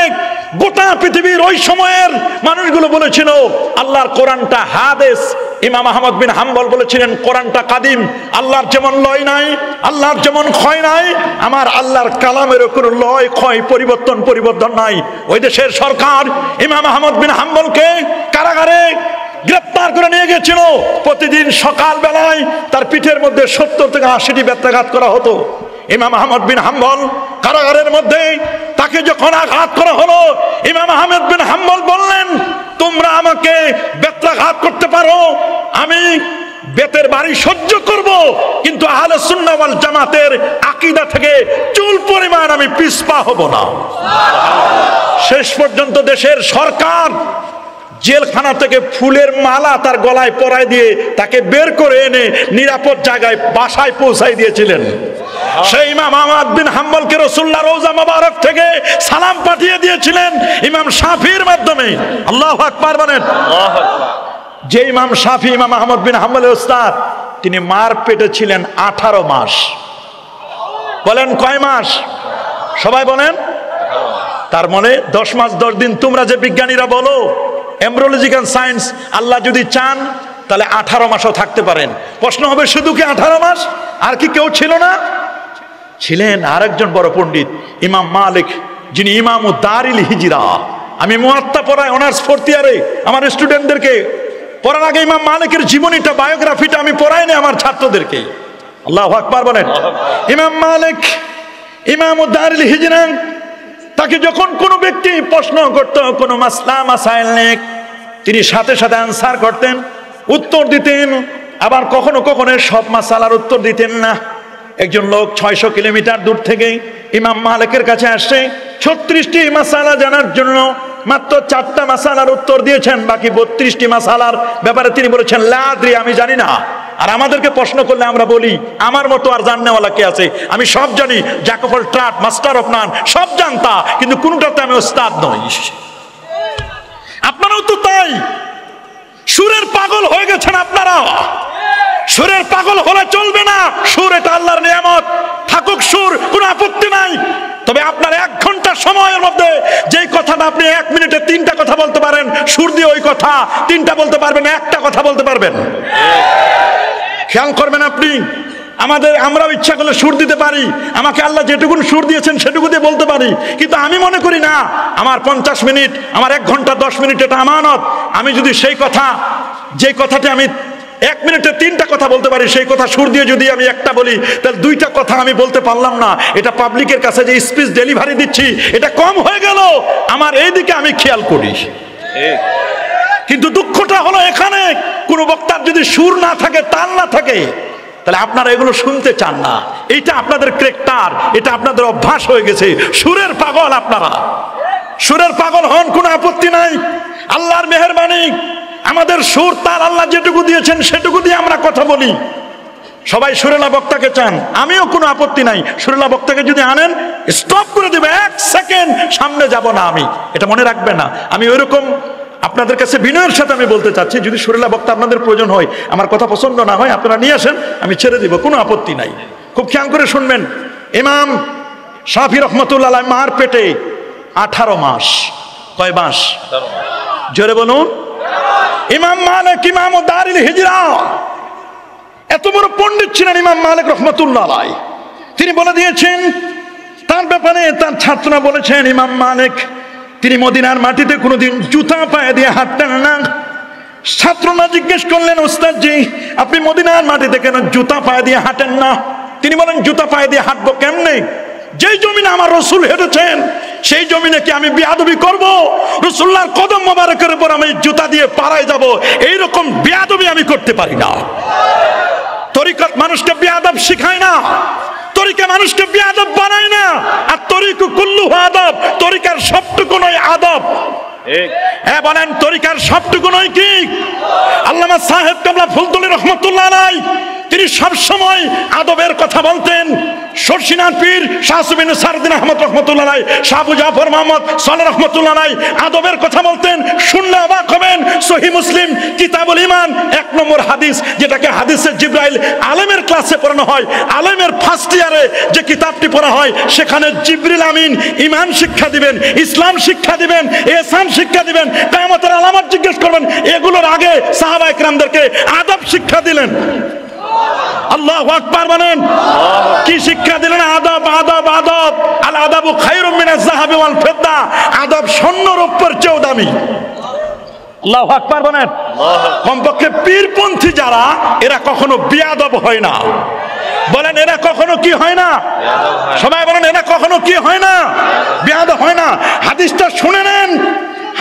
গোটা পৃথিবীর ওই সময়ের মানুষগুলো বলেছিল আল্লাহর কোরআনটা হাদিস। ইমাম আহমদ বিন হাম্বল বলেছিলেন কোরআনটা কাদিম, আল্লাহর যেমন লয় নাই, আল্লাহর যেমন ক্ষয় নাই, আমার আল্লাহর কালামেরও কোনো লয় ক্ষয় পরিবর্তন নাই। ওই দেশের সরকার ইমাম আহমদ বিন হাম্বলকে কারাগারে গ্রেপ্তার করে নিয়ে গেছিল। প্রতিদিন সকাল বেলায় তার পিঠের মধ্যে 70 থেকে 80টি বেত্রাঘাত করা হতো। ইমাম আহমদ বিন হাম্বল কারাগারের মধ্যে তাকে যখন আঘাত করা হলো, ইমাম আহমদ বিন হাম্বল বললেন, তোমরা আমাকে বেত্রাঘাত করতে পারো, আমি বেতের বাড়ি সহ্য করব, কিন্তু আহলে সুন্নাহ ওয়াল জামাতের আকীদা থেকে চুল পরিমাণ আমি পিছপা হব না। শেষ পর্যন্ত দেশের সরকার জেলখানা থেকে ফুলের মালা তার গলায় পরায় দিয়ে তাকে বের করে এনে নিরাপদ জায়গায় বাসায় পৌঁছাই দিয়েছিলেন। সেই ইমাম আহমদ বিন হাম্বলকে রাসূলুল্লাহ রওজা মোবারক থেকে সালাম পাঠিয়ে দিয়েছিলেন ইমাম শাফির মাধ্যমে। আল্লাহু আকবার বলেন। আল্লাহু আকবার। যে ইমাম শাফি ইমাম আহমদ বিন হাম্বলের ওস্তাদ, তিনি মার পেটে ছিলেন 18 মাস। বলেন কয় মাস? সবাই বলেন। তার মানে 10 মাস 10 দিন। তোমরা যে বিজ্ঞানীরা বলো এমব্রিওলজিক্যাল সায়েন্স, আল্লাহ যদি চান তাহলে 18 মাসও থাকতে পারেন। প্রশ্ন হবে শুধু কি 18 মাস? আর কি কেউ ছিল না? ছিলেন আরেকজন বড় পণ্ডিত ইমাম মালিক, যিনি ইমামু দারিল হিজরা। আমি মুয়াত্তা পড়াই অনার্স 4th ইয়ারে আমার স্টুডেন্টদেরকে। পড়ার আগে ইমাম মালিকের জীবনীটা, বায়োগ্রাফিটা আমি পড়াই না আমার ছাত্রদেরকে। আল্লাহু আকবার বলেন। ইমাম মালিক ইমামু দারিল হিজরা, তাকে যখন কোনো ব্যক্তি প্রশ্ন করত কোনো মাসলা মাসাইল নিয়ে, তিনি সাথে সাথে আনসার করতেন, উত্তর দিতেন। আবার কখনো কখনো সব মাসালার উত্তর দিতেন না। একজন লোক 600 কিলোমিটার দূর থেকে ইমাম মালিকের কাছে আসছে 36টি মাসালা জানার জন্য, মাত্র 4টা মাসালার উত্তর দিয়েছেন, বাকি 32টি মাসালার ব্যাপারে তিনি বলেছেন লা আদরি, আমি জানি না। আর আমাদেরকে প্রশ্ন করলে আমরা বলি আমার মতো আর জাননেওয়ালা কে আছে, আমি সব জানি, Jack of all trade, master of নান, সব জানতা, কিন্তু কোনটাতে আমি ওস্তাদ নই। আপনারাও তো তাই, সুরের পাগল হয়ে গেছেন আপনারা। সুরের পাগল হলে চলবে না। সুর এটা আল্লাহর নিয়ামত, থাকুক সুর, কোনো আপত্তি নাই। তবে আপনার 1 ঘন্টা সময়ের মধ্যে যেই কথাটা আপনি 1 মিনিটে 3টা কথা বলতে পারেন, সুর দিয়ে ওই কথা 3টা বলতে পারবেন, 1টা কথা বলতে পারবেন। খেয়াল করবেন আপনি। আমরাও ইচ্ছা করলে সুর দিতে পারি, আমাকে আল্লাহ যেটুকুন সুর দিয়েছেন সেটুকু দিয়ে বলতে পারি, কিন্তু আমি মনে করি না আমার 50 মিনিট, আমার 1 ঘন্টা 10 মিনিট এটা আমানত। আমি যদি সেই কথা, যে কথাটি আমি 1 মিনিটে 3টা কথা বলতে পারি, সেই কথা সুর দিয়ে যদি আমি একটা বলি, তাহলে 2টা কথা আমি বলতে পারলাম না। এটা পাবলিকের কাছে যে স্পিচ ডেলিভারি দিচ্ছি, এটা কম হয়ে গেল। আমার এই দিকে আমি খেয়াল করি। কিন্তু দুঃখটা হলো এখানে, কোন বক্তার যদি সুর না থাকে, তাল না থাকে, তাহলে আপনারা এগুলো শুনতে চান না। এইটা আপনাদের ক্যারেক্টার, এটা আপনাদের অভ্যাস হয়ে গেছে। সুরের পাগল আপনারা, সুরের পাগল হন, কোনো আপত্তি নাই। আল্লাহর মেহেরবানি, আমাদের সুর তাল আল্লাহ যেটুকু দিয়েছেন সেটুকু দিয়ে আমরা কথা বলি। সবাই সুরেলা বক্তাকে চান, আমিও কোনো আপত্তি নাই। সুরেলা বক্তাকে যদি আনেন, স্টপ করে দেবে, 1 সেকেন্ড সামনে যাব না আমি, এটা মনে রাখবে না। আমি ওইরকম আপনাদের কাছে বিনয়ের সাথে আমি বলতে চাচ্ছি, যদি সুরেলা বক্তা আপনাদের প্রয়োজন হয়, আমার কথা পছন্দ না হয়, আপনারা নিয়ে আসেন, আমি ছেড়ে দিব, কোনো আপত্তি নাই। খুব খেয়াল করে শুনবেন। ইমাম শাফি রহমতুল্লাহ আলাইহি মার পেটে 18 মাস। কয় মাস? জোরে বলুন। ইমাম মালিক ইমামু দারিল হিজরা, এত বড় পণ্ডিত ছিলেন ইমাম মালিক রহমতুল্লাহ আলাইহি। তিনি বলে দিয়েছেন তার ব্যাপারে, তার ছাত্ররা বলেছেন ইমাম মালিক তিনি মদিনার মাটিতে কোনোদিন জুতা পায়ে দিয়ে হাঁটতেন না। ছাত্ররা জিজ্ঞেস করলেন, ওস্তাদ জি আপনি মদিনার মাটিতে কেন জুতা পায়ে দিয়ে হাঁটেন না? তিনি বলেন, জুতা পায়ে দিয়ে হাঁটবো কেমনে? যেই জমিনে আমার রসুল হেঁটেছেন সেই জমিনে কি আমি বেয়াদবি করব? রসুল্লাহর কদম মোবারকের উপর আমি জুতা দিয়ে পাড়ায় যাব, এইরকম বেয়াদবি আমি করতে পারি না। তরিকত মানুষকে বেয়াদব শিখায় না, তরিকা মানুষকে বেয়াদব বানায় না। আর তরিকু কুল্লুহু আদব, তরিকার সবটুকু নয় আদব। হ্যাঁ বলেন, তরিকার সবটুকু নয় কি? আল্লামা সাহেব কাবলা ফুলতুলি রহমতুল্লাহ আলাইহি তিনি সবসময় আদবের কথা বলতেন। শর্ষিনার পীর শাহ সুবিন সারদিন আহমদ রহমতুল্লাহ আলাইহি, শাহ আবু জাফর মোহাম্মদ সালেহ রহমতুল্লাহ আলাইহি আদবের কথা বলতেন। শুনলে অবাক হবেন, সহিহ মুসলিম কিতাবুল ঈমান 1 নম্বর হাদিস, যেটাকে হাদিসে জিবরাইল আলেমের ক্লাসে পড়ানো হয়, আলেমের ফার্স্ট ইয়ারে যে কিতাবটি পড়া হয়, সেখানে জিবরিল আমিন ঈমান শিক্ষা দিবেন, ইসলাম শিক্ষা দিবেন, ইহসান শিক্ষা দিবেন, কিয়ামতের আলামত জিজ্ঞেস করবেন। এগুলোর আগে সাহাবায়ে কেরামদেরকে আদব শিক্ষা দিলেন। আল্লাহু আকবার বলেন। কি শিক্ষা দিলেন? আদব, আদব, আদব। আল আদাবু খায়রুম মিনাজ যাহাবি ওয়াল ফিদ্দা, আদব স্বর্ণ রৌপ্যের চেয়েও দামি। আল্লাহু আকবার বলেন। কমপক্ষে পীরপন্থী যারা, এরা কখনো বেয়াদব হয় না। বলেন, এরা কখনো কি হয় না? সবাই বলেন, এরা কখনো কি হয় না? বেয়াদব হয় না। হাদিসটা শুনে নেন,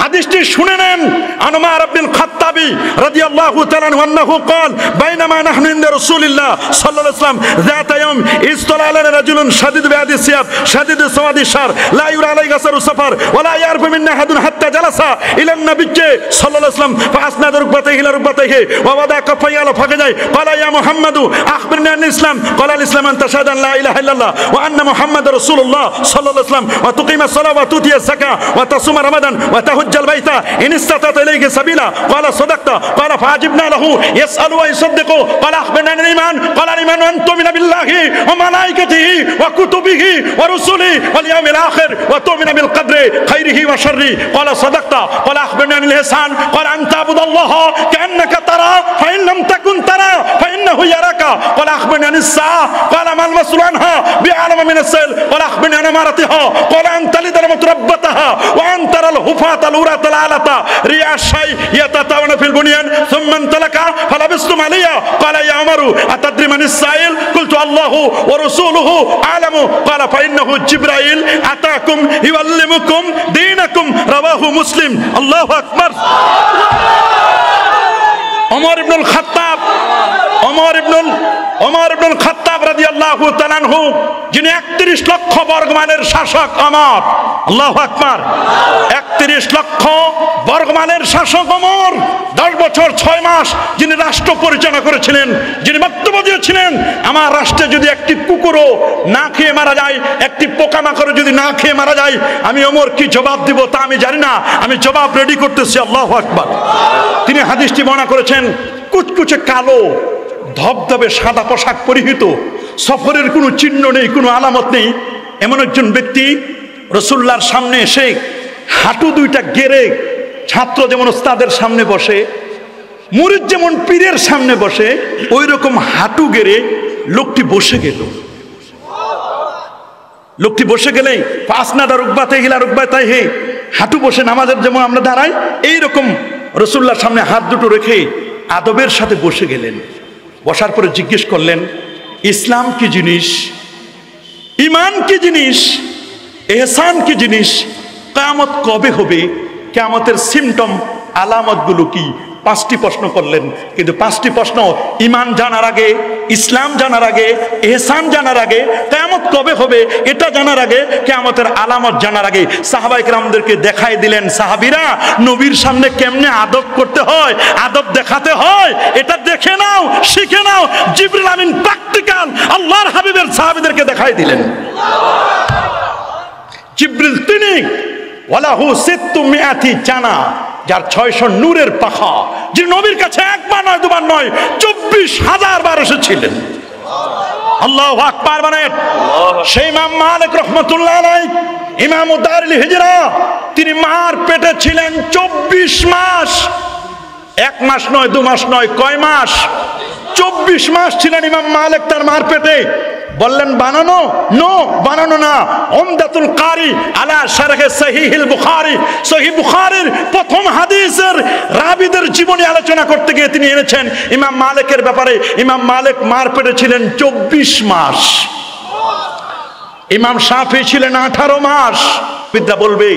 হাদিসটি শুনে নেন। আন উমর ইবনে খাত্তাবি রাদিয়াল্লাহু তাআলা আনহু قال بينما نحن عند رسول الله صلى الله عليه وسلم ذات يوم استطلع علينا رجل شديد بياض الثياب شديد سواد الشعر لا يرى عليه اثر السفر ولا يعرف منا احد حتى جلس الى النبي صلى الله عليه وسلم فاسند ركبتيه الى ركبتيه ووضع كفيه على فخذيه قال يا محمد اخبرني عن الاسلام قال الاسلام ان تشهد ان لا اله الا الله وان محمد رسول الله صلى الله عليه وسلم وتقيم الصلاه وتؤتي الزكاه وتصوم رمضان وتحج البيت ان استطعت اليه سبيلا قال صدقت قال فاجبنا له يسال ويصدق قال اخبرنا عن الايمان قال الايمان ان تؤمن بالله وملائكته وكتبه ورسله واليوم الاخر وتؤمن بالقدر خيره وشره قال صدقت قال اخبرنا عن الاحسان قال ان تعبد الله كانك ترى فان لم تكن ترى فانه يراك قال اخبرنا عن الساعه قال ما المسؤول عنها باعلم من السائل قال اخبرني عن امارتها قال ان تلد المتربتها وان ترى الحفاة العراة العالة رياء الشيء يتطاولون في البنيان ثم انطلق فلبستم علي قال يا عمر اتدري من السائل قلت الله ورسوله اعلم قال فانه جبرائيل اتاكم يعلمكم دينكم رواه مسلم الله اكبر عمر بن الخطاب ওমর ইবনুল খাত্তাব রাদিয়াল্লাহু তাআলা আনহু, যিনি 31 লক্ষ বর্গমাইলের শাসক ওমর। আল্লাহু আকবার। 31 লক্ষ বর্গমাইলের শাসক ওমর, 10 বছর 6 মাস যিনি রাষ্ট্র পরিচালনা করেছিলেন, যিনি বক্তব্য দিয়েছিলেন, আমার রাষ্ট্রে যদি একটি কুকুরও না খেয়ে মারা যায়, একটি পোকামাকড় যদি না খেয়ে মারা যায়, আমি ওমর কি জবাব দিব তা আমি জানি না, আমি জবাব রেডি করতেছি। আল্লাহু আকবার। তিনি হাদিসটি বর্ণনা করেছেন, কুচকুচে কালো ধবধবে সাদা পোশাক পরিহিত, সফরের কোনো চিহ্ন নেই, কোনো আলামত নেই, এমন একজন ব্যক্তি রাসূলুল্লাহর সামনে এসে হাঁটু দুইটা গেড়ে, ছাত্র যেমন ওস্তাদের সামনে বসে, মুরিদ যেমন পীরের সামনে বসে, ওই রকম হাঁটু গেড়ে লোকটি বসে গেল। লোকটি বসে গেলেই ফাসনাদা রুকবাতাইহি ইলা রুকবাতাইহি, হাঁটু বসে নামাজের যেমন আমরা দাঁড়াই, এইরকম রাসূলুল্লাহর সামনে হাত দুটো রেখে আদবের সাথে বসে গেলেন। বসার পরে জিজ্ঞেস করলেন, ইসলাম কি জিনিস, ঈমান কি জিনিস, ইহসান কি জিনিস, কিয়ামত কবে হবে, কিয়ামতের সিমটম আলামতগুলো কি? 5টি প্রশ্ন করলেন। কিন্তু 5টি প্রশ্ন ঈমান জানার আগে, ইসলাম জানার আগে, ইহসান জানার আগে, কিয়ামত কবে হবে এটা জানার আগে, কিয়ামতের আলামত জানার আগে সাহাবায়ে কেরামদেরকে দেখাই দিলেন, সাহাবীরা নবীর সামনে কেমনে আদব করতে হয়, আদব দেখাতে হয়, এটা দেখে নাও, শিখে নাও। জিবরিল আমিন প্র্যাকটিক্যাল আল্লাহর হাবিবের সাহাবীদেরকে দেখাই দিলেন। জিবরিল তিনি ওয়ালাহু সিত্তু মিআতি জানা, যার 600 নূরের পাখা, যে নবীর কাছে একবার নয় দুবার নয় 24,000 বার এসেছিলেন। আল্লাহু আকবার। মানে সেই ইমাম মালিক রাহমাতুল্লাহ আলাইহি, ইমাম দারুল হিজরা, তিনি মার পেটে ছিলেন 24 মাস। 1 মাস নয়, 2 মাস নয়, কয় মাস? 24 মাস ছিলেন ইমাম মালিক তার মার পেটে। বললেন বানানো? নো, বানানো না। উমদাতুল কারি আলা শারহে সহিহুল বুখারী, সহিহ বুখারীর প্রথম হাদিসের রাবীদের জীবনী আলোচনা করতে গিয়ে তিনি এনেছেন ইমাম মালিকের ব্যাপারে। ইমাম মালিক মার পেটে ছিলেন 24 মাস, ইমাম শাফি ছিলেন 18 মাস। বিদ্যা বলবে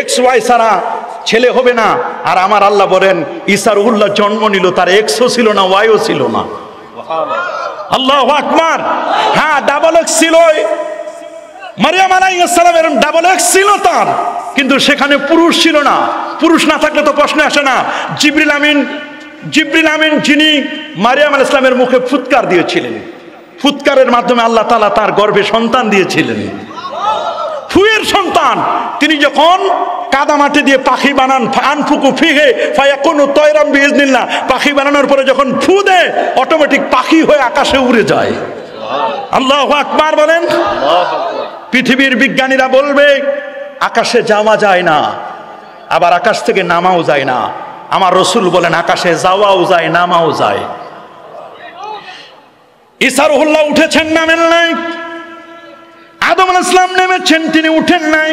এক্স ওয়াই ছাড়া ছেলে হবে না, আর আমার আল্লাহ বলেন ঈসা রুহুল্লাহ জন্ম নিল, তার এক্সও ছিল না, ওয়াইও ছিল না। আল্লাহু আকবার। হ্যাঁ, ডাবল এক্স ছিল, মারিয়াম আলাইহিস সালামের ডাবল এক্স ছিল তার, কিন্তু সেখানে পুরুষ ছিল না। পুরুষ না থাকলে তো প্রশ্ন আসে না। জিবরিল আমিন যিনি মারিয়াম আলাইহিস সালামের মুখে ফুৎকার দিয়েছিলেন, ফুৎকারের মাধ্যমে আল্লাহ তাআলা তার গর্ভে সন্তান দিয়েছিলেন, ফুয়ের সন্তান। তিনি যখন কাদা মাটি দিয়ে পাখি বানান, আনফুকু ফিহে ফায়াকুনু তায়রাম বিইজনিল্লাহ, পাখি বানানোর পরে যখন ফু দেয় অটোমেটিক পাখি হয়ে আকাশে উড়ে যায়। আল্লাহু আকবার বলেন। পৃথিবীর বিজ্ঞানীরা বলবে আকাশে যাওয়া যায় না, আবার আকাশ থেকে নামাও যায় না। আমার রাসূল বলেন আকাশে যাওয়াও যায়, নামাও যায়। ঈসা রুহুল্লাহ উঠেছেন, নামেন নাই। আদম আলাইহিস সালাম নেমেছেন, তিনি উঠেন নাই।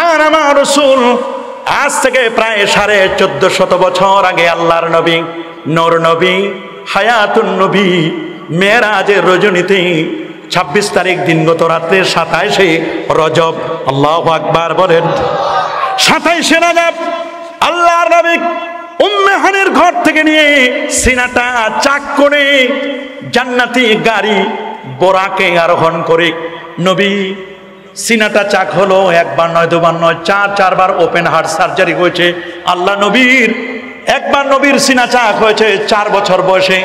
আর আমার রাসূল আজ থেকে প্রায় 1450 বছর আগে আল্লাহর নবী, নূর নবী, হায়াতুন নবী, মেরাজের রজনীতে 26 তারিখ দিনগত রাত্রে 27শে রজব, আল্লাহু আকবার বলেন, 27শে রজব আল্লাহর নবী উম্মে হানির ঘর থেকে নিয়ে সিনাটা চাক করে জান্নাতি গাড়ি বোরাকে আরোহণ করে নবী সিনাটা চাক হলো। একবার নয়, দুবার নয়, 4বার ওপেন হার্ট সার্জারি হয়েছে আল্লাহ নবীর। একবার নবীর সিনা চাক হয়েছে 4 বছর বয়সে,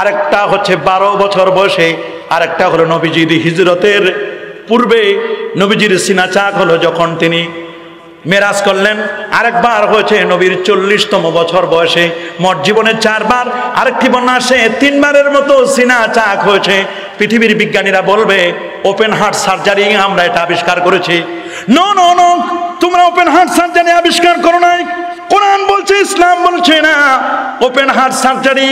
আরেকটা হচ্ছে 12 বছর বয়সে, আরেকটা হলো নবীজির হিজরতের পূর্বে নবীজির সিনা চাক হলো যখন তিনি মেরাজ করলেন। আরেকবার হয়েছে নবীর 40তম বছর বয়সে। মোট জীবনে 4বার। আরেকটি বর্ণনা আসে 3বারের মতো সিনা চাক হয়েছে। পৃথিবীর বিজ্ঞানীরা বলবে ওপেন হার্ট সার্জারি আমরা এটা আবিষ্কার করেছি। নো নো নো, তোমরা ওপেন হার্ট সার্জারি আবিষ্কার করো নাই। কোরআন বলছে, ইসলাম বলছে না ওপেন হার্ট সার্জারি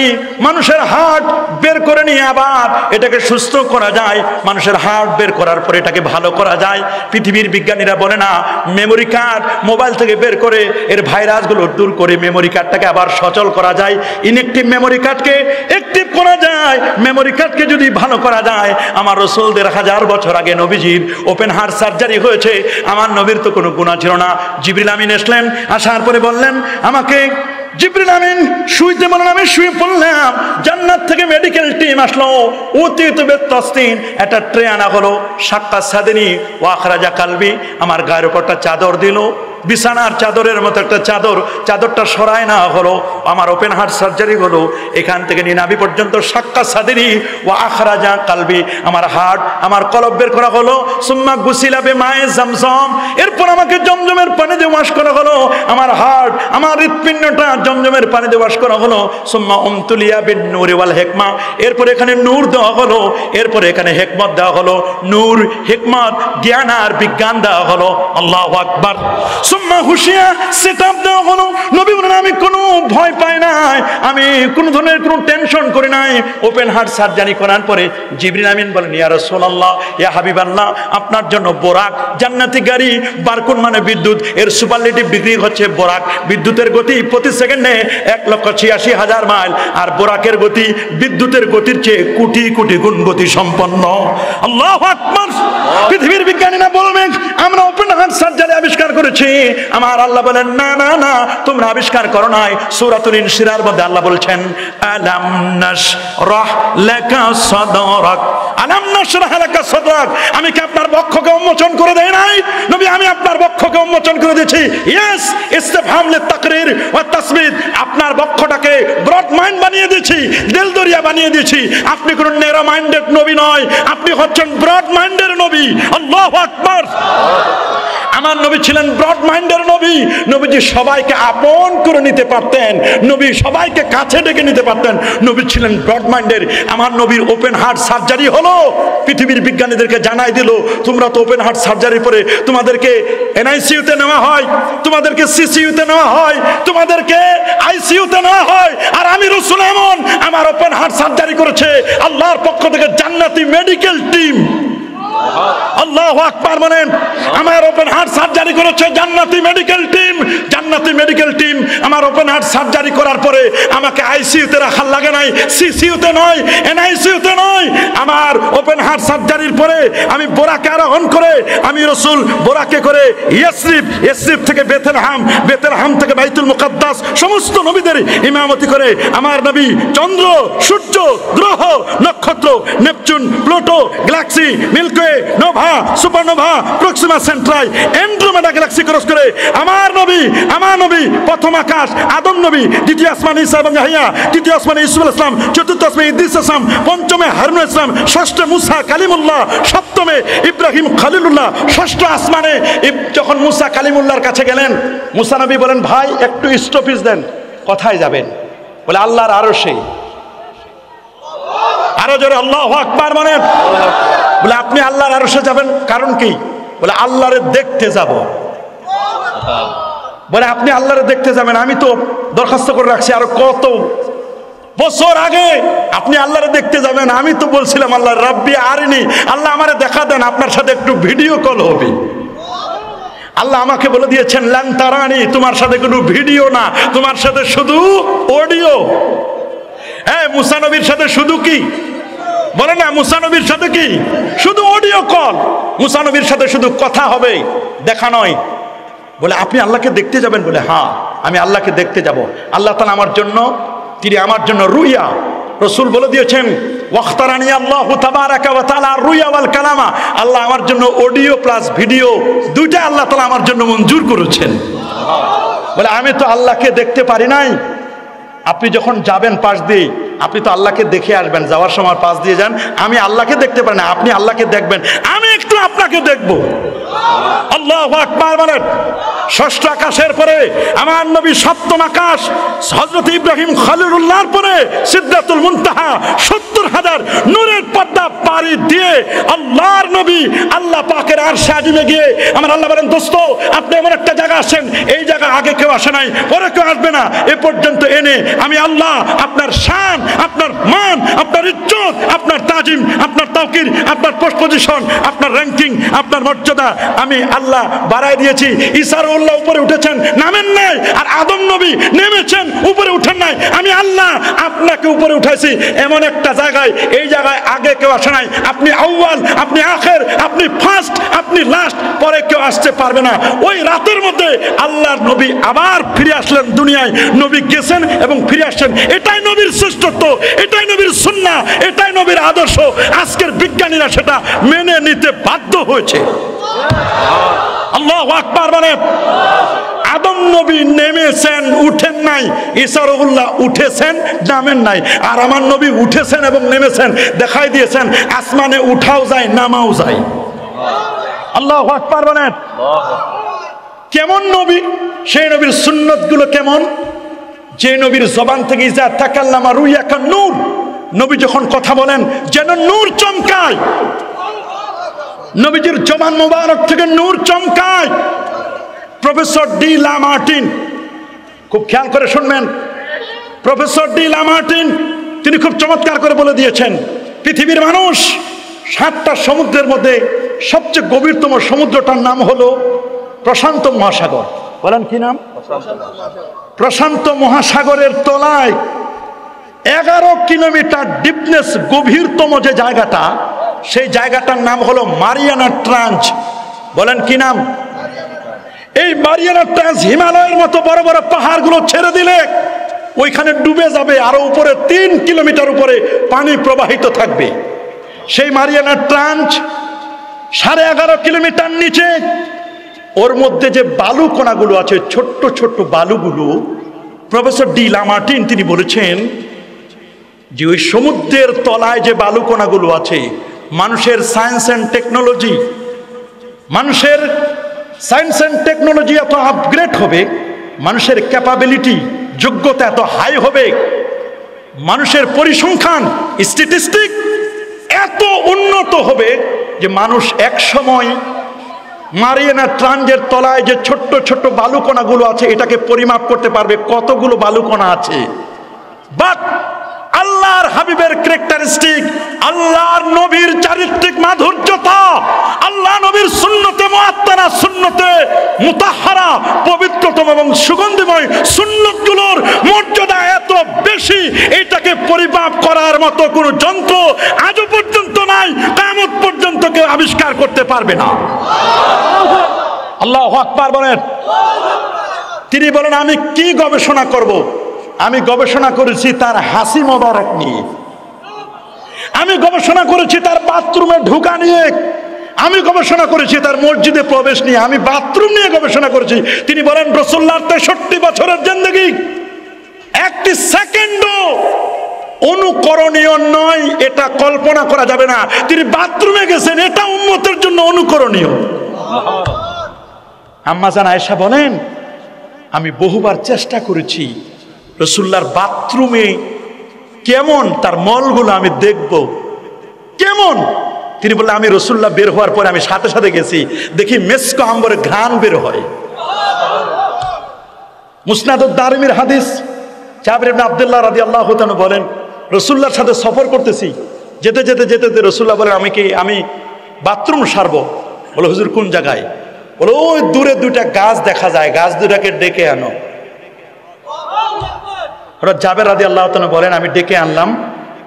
মানুষের হার্ট বের করে নিয়ে আবার এটাকে সুস্থ করা যায়, মানুষের হার্ট বের করার পরে এটাকে ভালো করা যায়। পৃথিবীর বিজ্ঞানীরা বলে না মেমোরি কার্ড মোবাইল থেকে বের করে এর ভাইরাসগুলো দূর করে মেমোরি কার্ডটাকে আবার সচল করা যায়, ইনঅ্যাক্টিভ মেমোরি কার্ডকে অ্যাক্টিভ করা যায়। মেমোরি কার্ডকে যদি ভালো করা যায়, আমার রাসূলদের 1000 বছর আগে নবীজির ওপেন হার্ট সার্জারি হয়েছে। আমার নবীর তো কোনো গুনাহ ছিল না। জিবরিল আমিন আসলেন, আসার পরে বললেন আমাকে জিবরিল আমিন শুইতে বলেন, আমি শুয়ে পড়লাম। জান্নাত থেকে মেডিকেল টিম আসলো, অতীত বেতস্তিন একটা ট্রে আনা হলো, সাক্কা সাদিনী ওয়া আখরাজা কালবি, আমার গায়ের উপরটা চাদর দিল, বিছানার চাদরের মতো একটা চাদর, চাদরটা সরায় না হলো। আমার ওপেন হার্ট সার্জারি হলো, এখান থেকে নিয়ে নাভি পর্যন্ত সাক্কা সাদিনী ওয়া আখরাজা কালবি, আমার হার্ট আমার কলব বের করা হলো। সুম্মা গুসিলা বিমায়ে zamzam, এরপর আমাকে জমজমের পানি দিয়ে ওয়াশ করা হলো। আমার হার্ট আমার হৃৎপিণ্ডটা জমজমের পানি দিয়ে ওয়াশ করা হলো। সুম্মা উমতুলিয়া বিন নূরি ওয়াল হিকমা, এরপর এখানে নূর দেওয়া হলো, এরপর এখানে হিকমত দেওয়া হলো। নূর, হিকমত, জ্ঞান আর বিজ্ঞান দেওয়া হলো। আল্লাহু আকবার। সুম্মা হুশিয়া সেটআপ দেওয়া হলো। নবী বলেন আমি কোনো ভয় পাই নাই, আমি কোনো ধরনের কোনো টেনশন করি নাই। ওপেন হার্ট সার্জারি করার পরে জিবরিল আমিন বলেন ইয়া রাসূলুল্লাহ, ইয়া হাবিবাল্লাহ, আপনার জন্য বোরাক জান্নাতি গাড়ি, বারকুন মানে বিদ্যুৎ, এর সুপারলেটিভ ডিগ্রি হচ্ছে বোরাক। বিদ্যুতের গতি প্রতি সেকেন্ডে 1,86,000 মাইল, আর বোরাকের গতি বিদ্যুতের গতির চেয়ে কোটি কোটি গুণ গতি সম্পন্ন। আল্লাহু আকবার। পৃথিবীর বিজ্ঞানীরা বলবেন আমরা ওপেন হার্ট সার্জারি আবিষ্কার করেছি। আমার আল্লাহ বলেন না না না, তোমরা আবিষ্কার করো নাই। সূরাতুল ইনশিরার মধ্যে আল্লাহ বলছেন আলাম নাশরাহ লাকা সাদরাক, আলাম নাশরাহ লাকা সাদরাক, আমি কি আপনার বক্ষকে উন্মোচন করে দেই নাই? নবী আমি আপনার বক্ষকে উন্মোচন করে দিয়েছি। ইয়েস, ইসতিফহাম লিতাকরির ওয়া তাসবিত, আপনার বক্ষটাকে ব্রড মাইন্ড বানিয়ে দিয়েছি, দিলদরিয়া বানিয়ে দিয়েছি। আপনি কোন ন্যারো মাইন্ডেড নবী নয়, আপনি হচ্ছেন ব্রড মাইন্ডের নবী। আল্লাহু আকবার। আমার নবী ছিলেন ব্রড মাইন্ডের নবী। নবীজি সবাইকে আপন করে নিতে পারতেন, নবী সবাইকে কাছে ডেকে নিতে পারতেন। নবী ছিলেন ব্রড মাইন্ডের। আমার নবীর ওপেন হার্ট সার্জারি হলো, পৃথিবীর বিজ্ঞানীদেরকে জানাই দিল, তোমরা তো ওপেন হার্ট সার্জারি পরে তোমাদেরকে এনআইসিইউতে নেওয়া হয়, তোমাদেরকে সিসিইউতে নেওয়া হয়, তোমাদেরকে আইসিইউতে নেওয়া হয়। আর আমি রাসূল এমন, আমার ওপেন হার্ট সার্জারি করেছে আল্লাহর পক্ষ থেকে জান্নাতি মেডিকেল টিম। আল্লাহু আকবার বলেন। আমার ওপেন হার্ট সার্জারি করেছে জান্নাতি মেডিকেল টিম। জান্নাতি মেডিকেল টিম আমার ওপেন হার্ট সার্জারি করার পরে আমাকে আইসিইউতে রাখার লাগে নাই, সিসিইউতে নয়, এনআইসিইউতে নয়। আমার ওপেন হার্ট সার্জারির পরে আমি বোরাকে আরোহণ করে, আমি রাসূল বোরাকে করে ইয়াসরিব থেকে বেথলেহেম থেকে বাইতুল মুকাদ্দাস সমস্ত নবীদের ইমামতি করে আমার নবী চন্দ্র, সূর্য, গ্রহ, নক্ষত্র, Neptune, Pluto, galaxy, milky, nova, supernova, Proxima Centauri, Andromeda galaxy cross করে আমার নবী প্রথম আকাশ আদম নবী, দ্বিতীয় আসমানে ঈসা এবং ইয়াহইয়া, তৃতীয় আসমানে ইউসুফ আলাইহিস সালাম, চতুর্থ আসমানে ইদ্রিস আলাইহিস সালাম, পঞ্চমে হারুন আলাইহিস সালাম, ষষ্ঠে মুসা কালিমুল্লাহ, সপ্তমে ইব্রাহিম খলিলুল্লাহ। ষষ্ঠ আসমানে যখন মুসা কালিমুল্লাহর কাছে গেলেন, মুসা নবী বলেন, ভাই একটু স্টপেজ দেন। কোথায় যাবেন? বলে আল্লাহর আরশে। আরো জোরে আল্লাহু আকবার বলেন। বলে আপনি আল্লাহর আরশে যাবেন, কারণ কি? বলে আল্লাহরে দেখতে যাব। বলে আপনি আল্লাহরে দেখতে যাবেন, আমি তো দরখাস্ত করে রাখছি আরো কত বছর আগে আপনি আল্লাহরে দেখতে যাবেন। আমি তো বলছিলাম আল্লাহ রাব্বি আরিনি, আল্লাহ আমারে দেখা দেন, আপনার সাথে একটু ভিডিও কল হবে। আল্লাহ আমাকে বলে দিয়েছেন লান তারানি, তোমার সাথে কোনো ভিডিও না, তোমার সাথে শুধু অডিও। হ্যাঁ, মুসা নবীর সাথে শুধু কি বলে না, মুসা নবীর সাথে কি শুধু অডিও কল। মুসা নবীর সাথে শুধু কথা হবে, দেখা নয়। বলে আপনি আল্লাহকে দেখতে যাবেন? বলে হ্যাঁ, আমি আল্লাহকে দেখতে যাব। আল্লাহ তাআলা তিনি আমার জন্য রুইয়া, রাসূল বলে দিয়েছেন ওয়াখতারানি আল্লাহু তাবারাকা ওয়া তাআলা রুইয়া ওয়াল কালামা। আল্লাহ আমার জন্য অডিও প্লাস ভিডিও দুইটা আল্লাহ তাআলা আমার জন্য মঞ্জুর করেছেন। বলে আমি তো আল্লাহকে দেখতে পারি নাই। আপনি যখন যাবেন পাশ দিয়ে, আপনি তো আল্লাহকে দেখে আসবেন, যাওয়ার সময় পাশ দিয়ে যান। আমি আল্লাহকে দেখতে পারি না, আপনি আল্লাহকে দেখবেন, আমি একটু আপনাকে দেখব। আল্লাহু আকবার বলেন। ষষ্ঠ আকাশের পরে আমার নবী সপ্তম আকাশ, হযরত ইব্রাহিম খলিলুল্লাহর পরে সিদরাতুল মুনতাহা, ৭০,০০০ নূরের পর্দা পাড়ি দিয়ে আল্লাহর নবী আল্লাহ পাকের আরশে আজিমে গিয়ে আমার আল্লাহ বলেন, দোস্ত আপনি এমন একটা জায়গা আসেন, এই জায়গা আগে কেউ আসে নাই, পরে কেউ আসবে না, এ পর্যন্ত এনে আমি আল্লাহ আপনার শান, আপনার মান, আপনার ইজ্জত, আপনার তাজিম, আপনার তাওকির, আপনার পোস্ট পজিশন, আপনার র্যাঙ্কিং, আপনার মর্যাদা আমি আল্লাহ বাড়াই দিয়েছি। ঈসা রুহুল্লাহ উপরে উঠেছেন, নামেন নাই, আর আদম নবী নেমেছেন, উপরে উঠেন নাই। আমি আল্লাহ আপনাকে উপরে উঠাইছি এমন একটা জায়গায়, এই জায়গায় আগে কেউ আসে নাই। আপনি আউয়াল, আপনি আখের, আপনি ফার্স্ট, আপনি লাস্ট, পরে কেউ আসতে পারবে না। ওই রাতের মধ্যে আল্লাহর নবী আবার ফিরে আসলেন দুনিয়ায়। নবী গেছেন এবং ফিরে আসছেন। এটাই নবীর শ্রেষ্ঠত্ব, এটাই নবীর সুন্নাহ, এটাই নবীর আদর্শ। আজকের বিজ্ঞানীরা সেটা মেনে নিতে বাধ্য হয়েছে। আল্লাহু আকবার বলেন। আদম নবী নেমেছেন, উঠেন নাই। ঈসা রুহুল্লাহ উঠেছেন, নামেন নাই। আর আমার নবী উঠেছেন এবং নেমেছেন, দেখাই দিয়েছেন আসমানে উঠাও যায়, নামাও যায়। আল্লাহু আকবার বলেন। কেমন নবী? সেই নবীর সুন্নত গুলো কেমন? যে নবীর জবান থেকে ইজা তাকাল্লামা রুইয়াকা নূর, নবী যখন কথা বলেন যেন নূর চমকায়। নবীজির জবান মোবারক থেকে নূর চমকায়। প্রফেসর ডি লামার্টিন, খুব খেয়াল করে শুনবেন, প্রফেসর ডি লামার্টিন তিনি খুব চমৎকার করে বলে দিয়েছেন, পৃথিবীর মানুষ 7টা সমুদ্রের মধ্যে সবচেয়ে গভীরতম সমুদ্রটার নাম হলো প্রশান্ত মহাসাগর। বলেন কি নাম? প্রশান্ত মহাসাগরের তলায় 11 কিলোমিটার ডিপনেস, গভীরতম যে জায়গাটা, সেই জায়গাটার নাম হলো মারিয়ানা ট্রাঞ্চ। বলেন কি নাম? এই মারিয়ানা ট্রাঞ্চ হিমালয়ের মতো বড় বড় পাহাড়গুলো ছেড়ে দিলে ওইখানে ডুবে যাবে। আরো উপরে 3 কিলোমিটার উপরে পানি প্রবাহিত থাকবে। সেই মারিয়ানা ট্রাঞ্চ 11.5 কিলোমিটার নিচে, ওর মধ্যে যে বালু কণাগুলো আছে, ছোট্ট ছোট্ট বালুগুলো, প্রফেসর ডি লামার্টিন তিনি বলেছেন যে ওই সমুদ্রের তলায় যে বালু কণাগুলো আছে, মানুষের সায়েন্স অ্যান্ড টেকনোলজি, মানুষের সায়েন্স অ্যান্ড টেকনোলজি এত আপগ্রেড হবে, মানুষের ক্যাপাবিলিটি যোগ্যতা এত হাই হবে, মানুষের পরিসংখ্যান স্ট্যাটিস্টিক এত উন্নত হবে যে মানুষ এক সময় মারিয়ানা ট্রাঞ্জের তলায় যে ছোট্ট ছোট্ট বালুকণাগুলো আছে এটাকে পরিমাপ করতে পারবে কতগুলো বালুকণা আছে। বাট আল্লাহর হাবিবের ক্যারেক্টারিস্টিক, আল্লাহর নবীর চারিত্রিক মাধুর্যতা, আল্লাহ নবীর সুন্নতে মুআত্তারা, সুন্নতে মুতাহহারা, পবিত্রতম এবং সুগন্ধিময় সুন্নতগুলোর মর্যাদা এত বেশি, এটাকে পরিমাপ করার মতো কোনো যন্ত্র আজও পর্যন্ত নাই, কিয়ামত পর্যন্ত কেউ আবিষ্কার করতে পারবে না। আল্লাহু আকবার বলেন। তিনি বলেন আমি কি গবেষণা করব? আমি গবেষণা করেছি তার হাসি মোবারক নিয়ে, আমি গবেষণা করেছি তার বাথরুমে ঢোকা নিয়ে, আমি গবেষণা করেছি তার মসজিদে প্রবেশ নিয়ে, আমি বাথরুম নিয়ে গবেষণা করেছি। তিনি বলেন রাসূলুল্লাহর 63 বছরের জিন্দেগি একটি সেকেন্ডও অনুকরণীয় নয়, এটা কল্পনা করা যাবে না। তিনি বাথরুমে গেছেন, এটা উম্মতের জন্য অনুকরণীয়। আম্মা জান আয়েশা বলেন আমি বহুবার চেষ্টা করেছি রাসূলুল্লাহর বাথরুমে কেমন তার মলগুলো আমি দেখব কেমন। তিনি বললেন আমি রাসূলুল্লাহ বের হওয়ার পরে আমি সাথে সাথে গেছি, দেখি মেসকো আম্বরে ঘ্রাণ বের হয়। মুসনাদুদ দারিমির হাদিস, জাবির ইবনে আব্দুল্লাহ রাদিয়াল্লাহু তাআলা বলেন রাসূলুল্লাহর সাথে সফর করতেছি, যেতে যেতে যেতে যেতে রাসূলুল্লাহ বলেন আমি বাথরুম সারবো। বলে হুজুর কোন জায়গায়? বলে ওই দূরে দুইটা গাছ দেখা যায়, গাছ দুটাকে ডেকে আনো। জাবের রাদিয়াল্লাহু তাআলা বলেন আমি ডেকে আনলাম,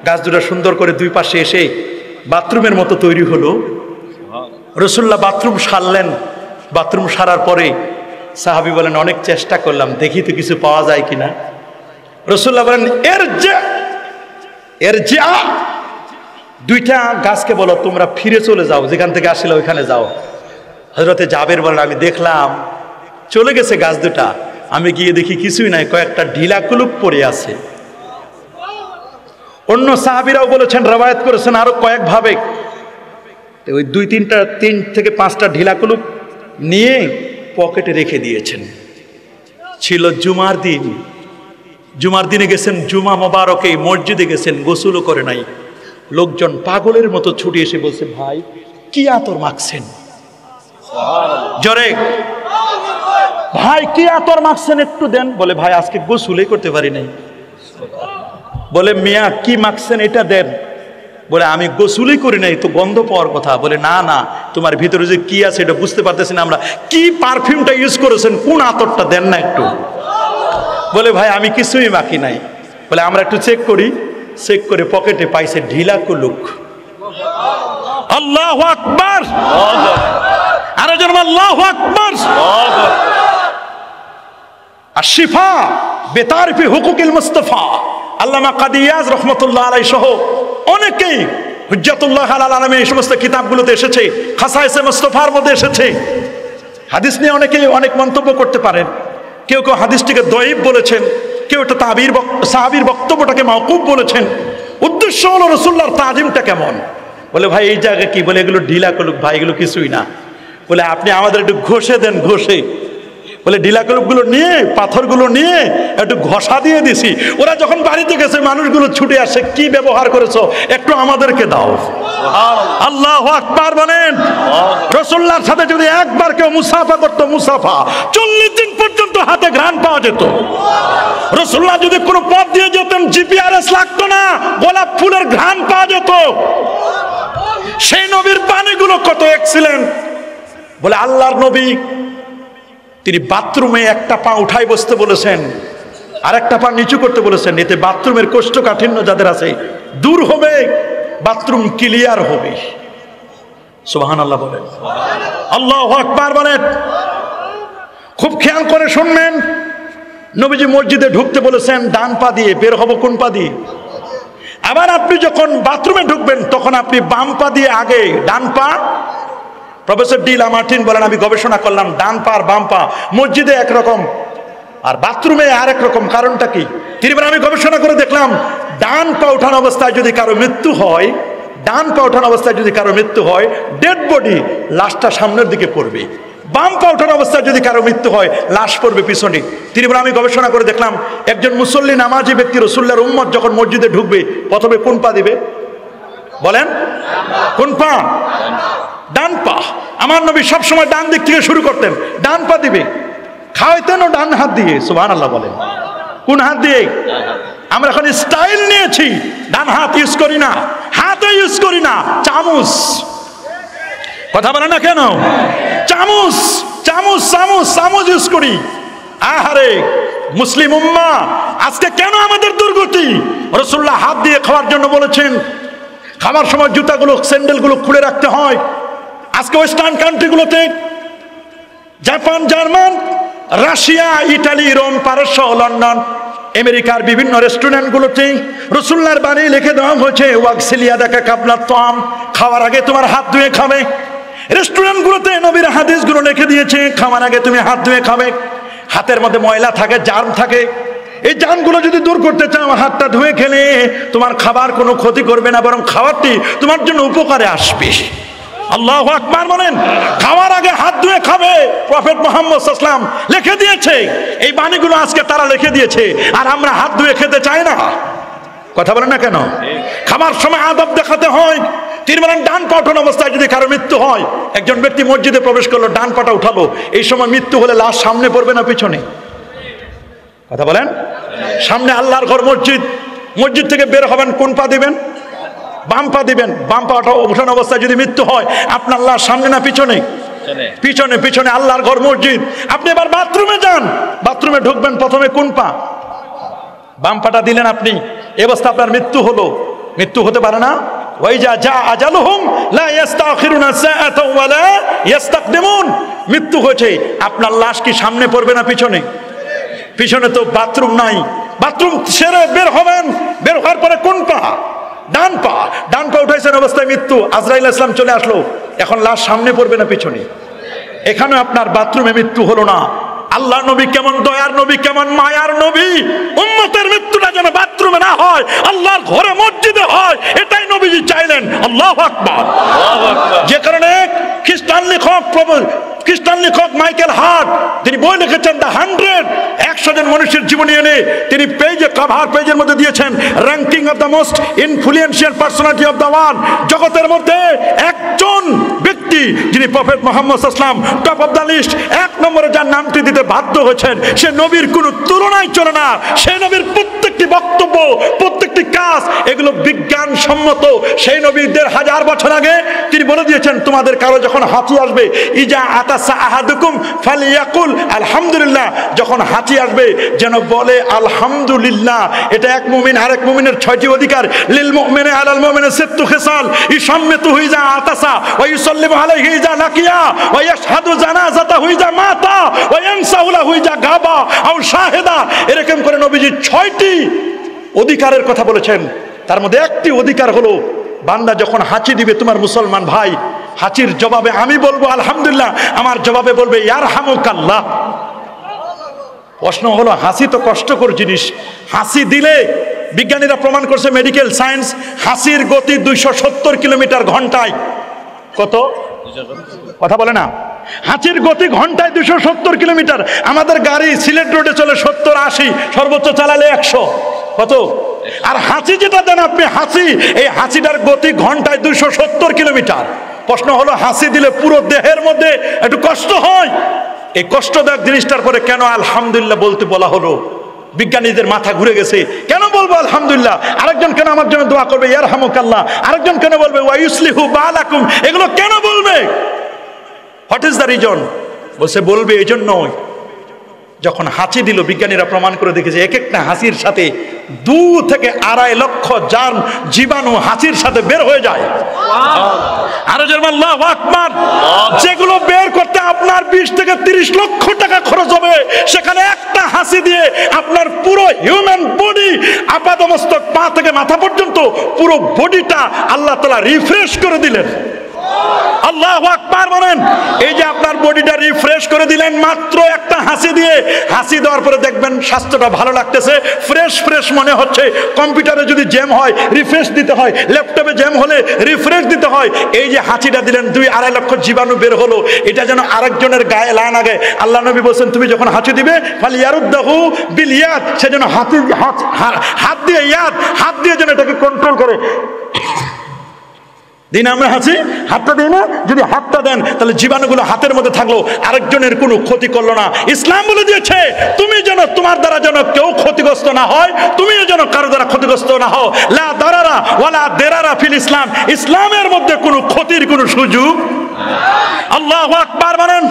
গাছ দুটা সুন্দর করে দুই পাশে এসে বাথরুমের মতো তৈরি হলো। রাসূলুল্লাহ বাথরুম সারলেন। বাথরুম সারার পরে সাহাবী বলেন অনেক চেষ্টা করলাম, দেখি তো কিছু পাওয়া যায় কিনা। রাসূলুল্লাহ বলেন এর যা দুইটা গাছকে বলো তোমরা ফিরে চলে যাও, যেখান থেকে আসলে ওইখানে যাও। হযরতে জাবের বলেন আমি দেখলাম চলে গেছে গাছ দুটা, আমি গিয়ে দেখি কিছুই নাই, কয়েকটা ঢিলা কুলুপ পড়ে আছে। অন্য সাহাবীরাও বলেছেন, রওয়ায়াত করেছেন আরো কয়েকভাবে, ওই তিন থেকে পাঁচটা ঢিলা কুলুপ নিয়ে পকেটে রেখে দিয়েছেন। ছিল জুমার দিন, জুমার দিনে গেছেন, জুমা মোবারকে মসজিদে গেছেন, গোসলও করে নাই। লোকজন পাগলের মতো ছুটে এসে বলছে ভাই কি আতর মাখছেন? জোরে ভাই কি আতর মাখছেন একটু দেন। বলে ভাই আজকে গোসলই করতে পারি নাই। বলে মিয়া কি মাখছেন এটা দেন। বলে আমি গোসলই করি নাই, তো গন্ধ পাওয়ার কথা। বলে না না, তোমার ভিতরে যে কি আছে এটা বুঝতে পারতেছি না আমরা, কি পারফিউমটা ইউজ করেছেন, কোন আতরটা দেন না একটু। বলে ভাই আমি কিছুই মাখি নাই। বলে আমরা একটু চেক করি। চেক করে পকেটে পাইছে ঢিলা কুলুক। আল্লাহু আকবার, আরো জোরে আল্লাহু আকবার। আশিফা বেতারিফি হুকুকিল মুস্তাফা, আল্লামা কাদি ইয়াজ রাহমাতুল্লাহ আলাইহি সহ অনেকেই হুজ্জাতুল্লাহ আলাল আলামিন এই সমস্ত কিতাবগুলোতে এসেছে, খাসায়েসে মুস্তাফার মধ্যে এসেছে। হাদিস নিয়ে অনেকেই অনেক মন্তব্য করতে পারেন। কেউ কেউ হাদিসটিকে দঈফ বলেছেন, কেউ এটা সাহাবীর বক্তব্যটাকে মাওকুফ বলেছেন। উদ্দেশ্য হলো রাসূলুল্লাহর তাজিমটা কেমন। বলে ভাই এই জায়গা কি? বলে এগুলো ঢিলা কুলুক। ভাই এগুলো কিছুই না। বলে আপনি আমাদের একটু ঘষে দেন, ঘষে। বলে ঢিলা কুলুপগুলো নিয়ে, পাথরগুলো নিয়ে একটু ঘষা দিয়ে দিছি। ওরা যখন বাড়িতে গেছে মানুষগুলো ছুটে আসে, কি ব্যবহার করেছো একটু আমাদেরকে দাও। আল্লাহু আকবার বলেন। রাসূলুল্লাহর সাথে যদি একবার কেউ মুসাফা করতো, মুসাফা 40 দিন পর্যন্ত হাতে ঘ্রাণ পাওয়া যেত। রাসূলুল্লাহ যদি কোনো পথ দিয়ে যেতেন, জিপিআরএস লাগতো না, গোলাপ ফুলের ঘ্রাণ পাওয়া যেত। সেই নবীর পানিগুলো কত এক্সিলেন্ট। বলে আল্লাহর নবী তিনি বাথরুমে একটা পা উঠাই বসতে বলেছেন, আর একটা পা নিচু করতে বলেছেন। এতে বাথরুমের কোষ্ঠকাঠিন্য যাদের আছে দূর হবে, বাথরুম ক্লিয়ার হবে। সুবহানাল্লাহ বলেন, আল্লাহু আকবার বলেন। খুব খেয়াল করে শুনবেন, নবীজি মসজিদে ঢুকতে বলেছেন ডান পা দিয়ে, বের হব কোন পা দিয়ে। আবার আপনি যখন বাথরুমে ঢুকবেন তখন আপনি বাম পা দিয়ে আগে, ডান পা। প্রফেসর ডি লামার্টিন বলেন আমি গবেষণা করলাম, ডান পা আর বাম পা মসজিদে একরকম আর বাথরুমে আরেক রকম। কারণটা কি? তিনি বলেন আমি গবেষণা করে দেখলাম ডান পা ওঠানো অবস্থায় যদি কারো মৃত্যু হয়, ডান পা ওঠানো অবস্থায় যদি কারো মৃত্যু হয়, ডেড বডি লাশটা সামনের দিকে পড়বে। বাম পা ওঠার অবস্থায় যদি কারো মৃত্যু হয় লাশ পড়বে পিছনে। তিনি বলে আমি গবেষণা করে দেখলাম একজন মুসল্লি নামাজি ব্যক্তি রাসূলুল্লাহর উম্মত যখন মসজিদে ঢুকবে প্রথমে কোন পা দিবে বলেন? কোন পা? ডান পা। আমার নবী সব সময় ডান দিক থেকে শুরু করতেন, ডান পা দিবে। খাওয়াইতেনও ডান হাত দিয়ে। সুবহানাল্লাহ বলেন। কোন হাত দিয়ে? আমরা এখন স্টাইল নিয়েছি, ডান হাত ইউজ করি না, হাতে ইউজ করি না, চামচ। কথা বলে না কেন? চামচ চামচ চামচ চামচ ইউজ করি। আহারে মুসলিম উম্মাহ, আজকে কেন আমাদের দুর্গতি? রাসূলুল্লাহ হাত দিয়ে খাওয়ার জন্য বলেছেন, খাবার সময় জুতাগুলো স্যান্ডেলগুলো খুলে রাখতে হয়। আজকে ওয়েস্টার্ন কান্ট্রিগুলোতে Japan, German, Russia, Italy, Rome, পারস্য, লন্ডন, আমেরিকার বিভিন্ন রেস্টুরেন্টগুলোতে রাসূলুল্লাহর বাণী লিখে দেওয়া হয়েছে ওয়াগসিলিয়া দেখা কাবলা তাম, খাওয়ার আগে তোমার হাত ধুয়ে খাবে। রেস্টুরেন্টগুলোতে নবীর হাদিসগুলো লিখে দিয়েছে খাওয়ার আগে তুমি হাত ধুয়ে খাবে। হাতের মধ্যে ময়লা থাকে, জার্ম থাকে, এই জার্মগুলো যদি দূর করতে চাও হাতটা ধুয়ে খেলে তোমার খাবার কোনো ক্ষতি করবে না, বরং খাবারটি তোমার জন্য উপকারে আসবে। আল্লাহু আকবার বলেন। খাওয়ার আগে হাত ধুয়ে খাবে, প্রফেট মুহাম্মদ সাল্লাল্লাহু আলাইহি ওয়াসাল্লাম লিখে দিয়েছে। এই বাণীগুলো আজকে তারা লিখে দিয়েছে, আর আমরা হাত ধুয়ে খেতে চাই না। কথা বলেন না কেন? খাবার সময় আদব দেখাতে হয়। তিনি বলেন ডান পা ওঠানো অবস্থায় যদি কারো মৃত্যু হয়, একজন ব্যক্তি মসজিদে প্রবেশ করলো, ডান পাটা উঠালো, এই সময় মৃত্যু হলে লাশ সামনে পড়বে না পিছনে? কথা বলেন। সামনে আল্লাহর ঘর মসজিদ, মসজিদ থেকে বের হবেন কোন পা দিবেন? বাম পা দিবেন। বাম পা ওঠানো অবস্থায় যদি মৃত্যু হয় আপনার আল্লাহর সামনে না পিছনে? পিছনে। পিছনে আল্লাহর ঘর মসজিদ। আপনি এবার বাথরুমে যান, বাথরুমে ঢুকবেন প্রথমে কোন পা? বাম পাটা দিলেন আপনি, এই অবস্থা আপনার মৃত্যু হলো। মৃত্যু হতে পারে না? ওয়াইজা জা আজালুহুম লা ইস্তাখিরুনা সাআতাও ওয়া লা ইস্তাকদিমুন। মৃত্যু হয়েছে, আপনার লাশ কি সামনে পড়বে না পিছনে? পিছনে তো বাথরুম নাই। বাথরুম সেরে বের হবেন, বের হওয়ার পরে কোন পা? ডান পা। ডান পা উঠাইছেন অবস্থায় মৃত্যু, আজরাইল ইসলাম চলে আসলো, এখন লাশ সামনে পড়বে না পিছনে? এখানে আপনার বাথরুমে মৃত্যু হলো না। আল্লাহ নবী কেমন দয়ার নবী, কেমন মায়ার নবী। উম্মতের মৃত্যুটা যেন বাথরুমে না হয়, আল্লাহর ঘরে মসজিদে হয়, এটাই নবীজি চাইলেন। আল্লাহু আকবার। যে কারণে খ্রিস্টান লেখক মাইকেল হার্ট তিনি বই লিখেছেন দ্য 100 জন মানুষের জীবনী এনে তিনি পেজে কভার পেজের মধ্যে দিয়েছেন ranking of the most influential personality of the world. জগতের মধ্যে একজন ব্যক্তি যিনি প্রফেট মুহাম্মদ সাল্লাল্লাহু আলাইহি ওয়াসাল্লাম টপ অফ দ্য লিস্ট 1 নম্বরে যার নামটি দিতে বাধ্য হয়েছেন, সে নবীর কোনো তুলনায় চলে না। সেই নবীর প্রত্যেকটি বক্তব্য, প্রত্যেকটি কাজ এগুলো বিজ্ঞানসম্মত। সেই নবী 1500 বছর আগে তিনি বলে দিয়েছেন তোমাদের কারো যখন হাঁচি আসবে, ইজা আতাসা আহাদুকুম ফালিয়াকুল আলহামদুলিল্লাহ, যখন হাঁচি আসবে যেন বলে আলহামদুলিল্লাহ। এটা এক মুমিন আরেক মুমিনের 6টি অধিকার। লিল মুমিনি আলাল মুমিনি সিত্তু খিসাল ইসাম্মিতু ইজা আতাসা ওয়া ইউসাল্লিমু আলাইহি ইজা লাকিয়া ওয়া ইয়াশহাদু জানাজাতাহু ইজা মাতা ওয়া ইয়ানসাহু লাহু ইজা গাবা আও শাহিদা। এরকম করে নবীজি 6টি অধিকারের কথা বলেছেন। তার মধ্যে একটি অধিকার হলো বান্দা যখন হাঁচি দিবে, তোমার মুসলমান ভাই হাঁচির জবাবে আমি বলবো আলহামদুলিল্লাহ, আমার জবাবে বলবে ইয়ারহামুকাল্লাহ। প্রশ্ন হলো হাসি তো কষ্টকর জিনিস। হাসি দিলে বিজ্ঞানীরা প্রমাণ করছে, মেডিকেল সায়েন্স, হাসির গতি 270 কিলোমিটার ঘন্টায়। কত? কথা বলে না। হাঁচির গতি ঘন্টায় 270 কিলোমিটার। আমাদের গাড়ি সিলেট রোডে চলে 70-80, সর্বোচ্চ চালালে 100। কত? আর হাঁচি যেটা দেন আপনি, হাসি, এই হাসিটার গতি ঘন্টায় 270 কিলোমিটার। প্রশ্ন হলো হাসি দিলে পুরো দেহের মধ্যে একটু কষ্ট হয়। এই কষ্টদায়ক জিনিসটার পরে কেন আলহামদুলিল্লাহ বলতে বলা হলো? বিজ্ঞানীদের মাথা ঘুরে গেছে। কেন বলবো আলহামদুলিল্লাহ? আরেকজন কেন আমার জন্য দোয়া করবে ইয়ারহামুকাল্লাহ? আরেকজন কেন বলবে ওয়া ইউসলিহু বালাকুম? এগুলো কেন বলবে? What is the reason? বলছে বলবে এই জন্যই, যখন হাঁচি দিল বিজ্ঞানীরা প্রমাণ করে দেখেছে এক একটা হাসির সাথে 2 থেকে 2.5 লক্ষ জার্ম জীবাণু হাসির সাথে বের হয়ে যায়। আরো যেমন আল্লাহু আকবার। যেগুলো বের করতে আপনার 20 থেকে 30 লক্ষ টাকা খরচ হবে, সেখানে একটা হাসি দিয়ে আপনার পুরো হিউম্যান বডি আপাদমস্তক পা থেকে মাথা পর্যন্ত পুরো বডিটা আল্লাহ তাআলা রিফ্রেশ করে দিলেন। আল্লাহু আকবার বলেন। এই যে আপনার বডিটা রিফ্রেশ করে দিলেন মাত্র একটা হাসি দিয়ে, হাসি দেওয়ার পরে দেখবেন স্বাস্থ্যটা ভালো লাগতেছে, ফ্রেশ ফ্রেশ মনে হচ্ছে। কম্পিউটারে যদি জ্যাম হয় রিফ্রেশ দিতে হয়, ল্যাপটপে জ্যাম হলে রিফ্রেশ দিতে হয়। এই যে হাসিটা দিলেন 2-2.5 লক্ষ জীবাণু বের হলো, এটা যেন আরেকজনের গায়ে লান আগে। আল্লাহ নবী বলছেন তুমি যখন হাসি দিবে ফালিয়ারুদ্দাহু বিল ইয়াদ, সে যেন হাত দিয়ে হাত দিয়ে যেন এটাকে কন্ট্রোল করে। দিন আমরা হাসি, হাতটা দিই না, যদি হাতটা দেন তাহলে জীবাণুগুলো হাতের মধ্যে থাকলো, আরেকজনের কোনো ক্ষতি করলো না। ইসলাম বলে দিয়েছে তুমি যেন তোমার দ্বারা যেন কেউ ক্ষতিগ্রস্ত না হয়, তুমিও যেন কারো দ্বারা ক্ষতিগ্রস্ত না হও। লা দারারা ওয়ালা দেরারা ফিল ইসলাম, ইসলামের মধ্যে কোনো ক্ষতির কোনো সুযোগ। আল্লাহু আকবার বলেন,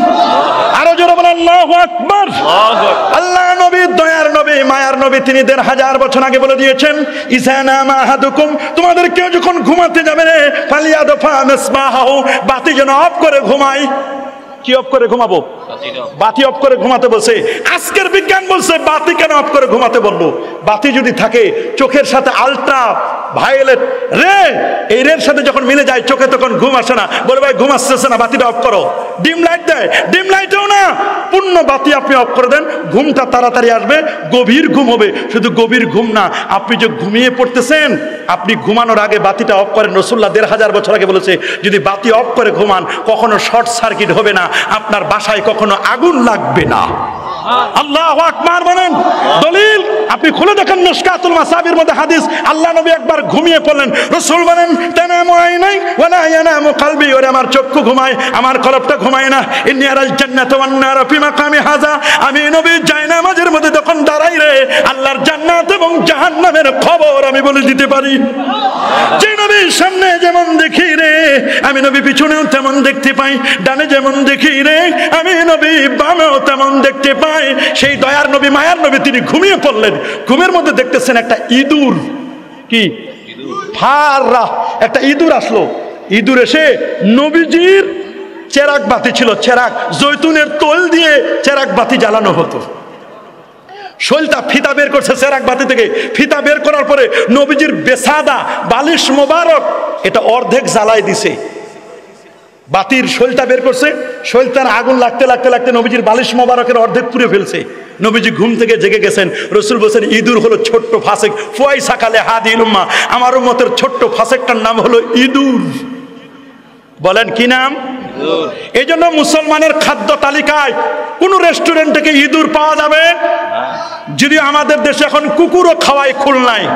আরো জোরে বলেন আল্লাহু আকবার। আল্লাহ নবী, দয়ার নবী, মায়ার নবী, তিনি 1500 বছর আগে বলে দিয়েছেন ইযা নামা আহাদুকুম, তোমাদের কেউ যখন ঘুমাতে যাবে না ফালিয়াদফা মিসবাহু, বাতি যেন অফ করে ঘুমায়। কি অফ করে ঘুমাবো? বাতি অফ করে ঘুমাতে বলছে। আজকের বিজ্ঞান বলছে বাতি কেন অফ করে ঘুমাতে বলবো? বাতি যদি থাকে চোখের সাথে আলট্রা ভায়োলেট রে, এই রের সাথে যখন মিলে যায় চোখে তখন ঘুম আসে না। বলে ভাই ঘুম আসতেছে না, বাতিটা অফ করো। ডিম লাইট দেয়, ডিম লাইটেও না, পূর্ণ বাতি আপনি অফ করে দেন, ঘুমটা তাড়াতাড়ি আসবে, গভীর ঘুম হবে। শুধু গভীর ঘুম না, আপনি যে ঘুমিয়ে পড়তেছেন, আপনি ঘুমানোর আগে বাতিটা অফ করেন। রাসূলুল্লাহ 1500 বছর আগে বলেছে যদি বাতি অফ করে ঘুমান কখনো শর্ট সার্কিট হবে না, আপনার বাসায় কখনো আগুন লাগবে না। আল্লাহু আকবার বলেন। দলিল আপনি খুলে দেখেন মিশকাতুল মাসাবির মধ্যে হাদিস, আল্লাহ নবী একবার ঘুমিয়ে পড়লেন, রাসূল বলেন তানামু আইনাই ওয়ালা ইয়ানামু কলবি, ওরে আমার চক্ষু ঘুমায় আমার কলবটা ঘুমায় না। ইন্নী আরাল জান্নাতা ওয়ান নার ফি মাকামি হাযা, আমি নবী জায়নামাজের মধ্যে যখন দাঁড়াই রে, আল্লাহর জান্নাত এবং জাহান্নামের খবর আমি বলে দিতে পারি। যে নবীর সামনে যেমন দেখি রে, আমি নবী পিছনেও তেমন দেখতে পাই, ডানে যেমন দেখি রে, আমি নবী বামেও তেমন দেখতে পাই। সেই দয়ার নবী, মায়ার নবী, তিনি ঘুমিয়ে পড়লেন। ঘুমের মধ্যে দেখতেছেন একটা ইঁদুর, কি ফাররা, একটা ইঁদুর আসলো। ইঁদুর এসে নবীজির চেরাগ বাতি ছিল, চেরাগ জৈতুনের তৈল দিয়ে চেরাগ বাতি জ্বালানো হতো। শৈলটা ফিতা বের করছে চেরাগ বাতি থেকে, ফিতা বের করার পরে নবীজির বেসাদা বালিশ মোবারক এটা অর্ধেক জ্বালাই দিছে। বাতির শৈলটা বের করছে, শৈলটার আগুন লাগতে লাগতে লাগতে নবীজির বালিশ মোবারকের অর্ধেক পুড়ে ফেলছে। নবীজি ঘুম থেকে জেগে গেছেন। রাসূল বলেছেন ইঁদুর হলো ছোট্ট ফাসেক, ফুয়াই সাকালে হাদিল উম্মাহ, আমার উম্মতের ছোট্ট ফাসেকটার নাম হলো ইঁদুর। বলেন কি নাম? এই জন্য মুসলমানের খাদ্য তালিকায় কোন রেস্টুরেন্ট থেকে ইঁদুর পাওয়া যাবে? যদি আমাদের দেশে এখন কুকুরও খাওয়ায় খুলনায়,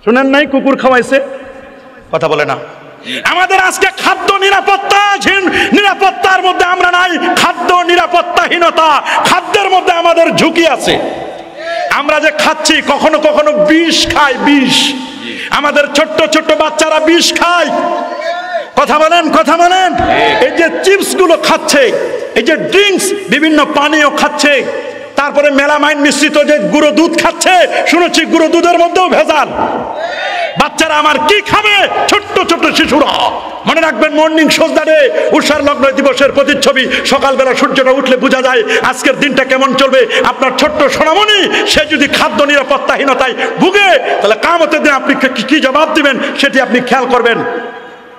শুনেন নাই কুকুর খাওয়াইছে? কথা বলে না। আমাদের আজকে খাদ্য নিরাপত্তার মধ্যে আমরা নাই, খাদ্য নিরাপত্তাহীনতা, খাদ্যের মধ্যে আমাদের ঝুঁকি আছে। আমরা যে খাচ্ছি কখনো কখনো বিষ খাই, বিষ। আমাদের ছোট্ট ছোট্ট বাচ্চারা বিষ খায়। কথা বলেন, কথা বলেন। এই যে চিপস গুলো খাচ্ছে, এই যে ড্রিঙ্কস বিভিন্ন পানীয় খাচ্ছে, তারপরে মেলামাইন মিশ্রিত যে গুঁড়ো দুধ খাচ্ছে, শুনেছি গুঁড়ো দুধের মধ্যেও ভেজাল। বাচ্চারা আমার কি খাবে? ছোট্ট ছোট্ট শিশুরা। মনে রাখবেন মর্নিং সজদা ডে, উষার লগ্ন দিবসের প্রতিচ্ছবি। সকালবেলা সূর্যটা উঠলে বোঝা যায় আজকের দিনটা কেমন চলবে। আপনার ছোট্ট সোনামণি সে যদি খাদ্য নিরাপত্তাহীনতায় ভুগে, তাহলে কিয়ামতের দিন আপনি কি জবাব দিবেন সেটি আপনি খেয়াল করবেন।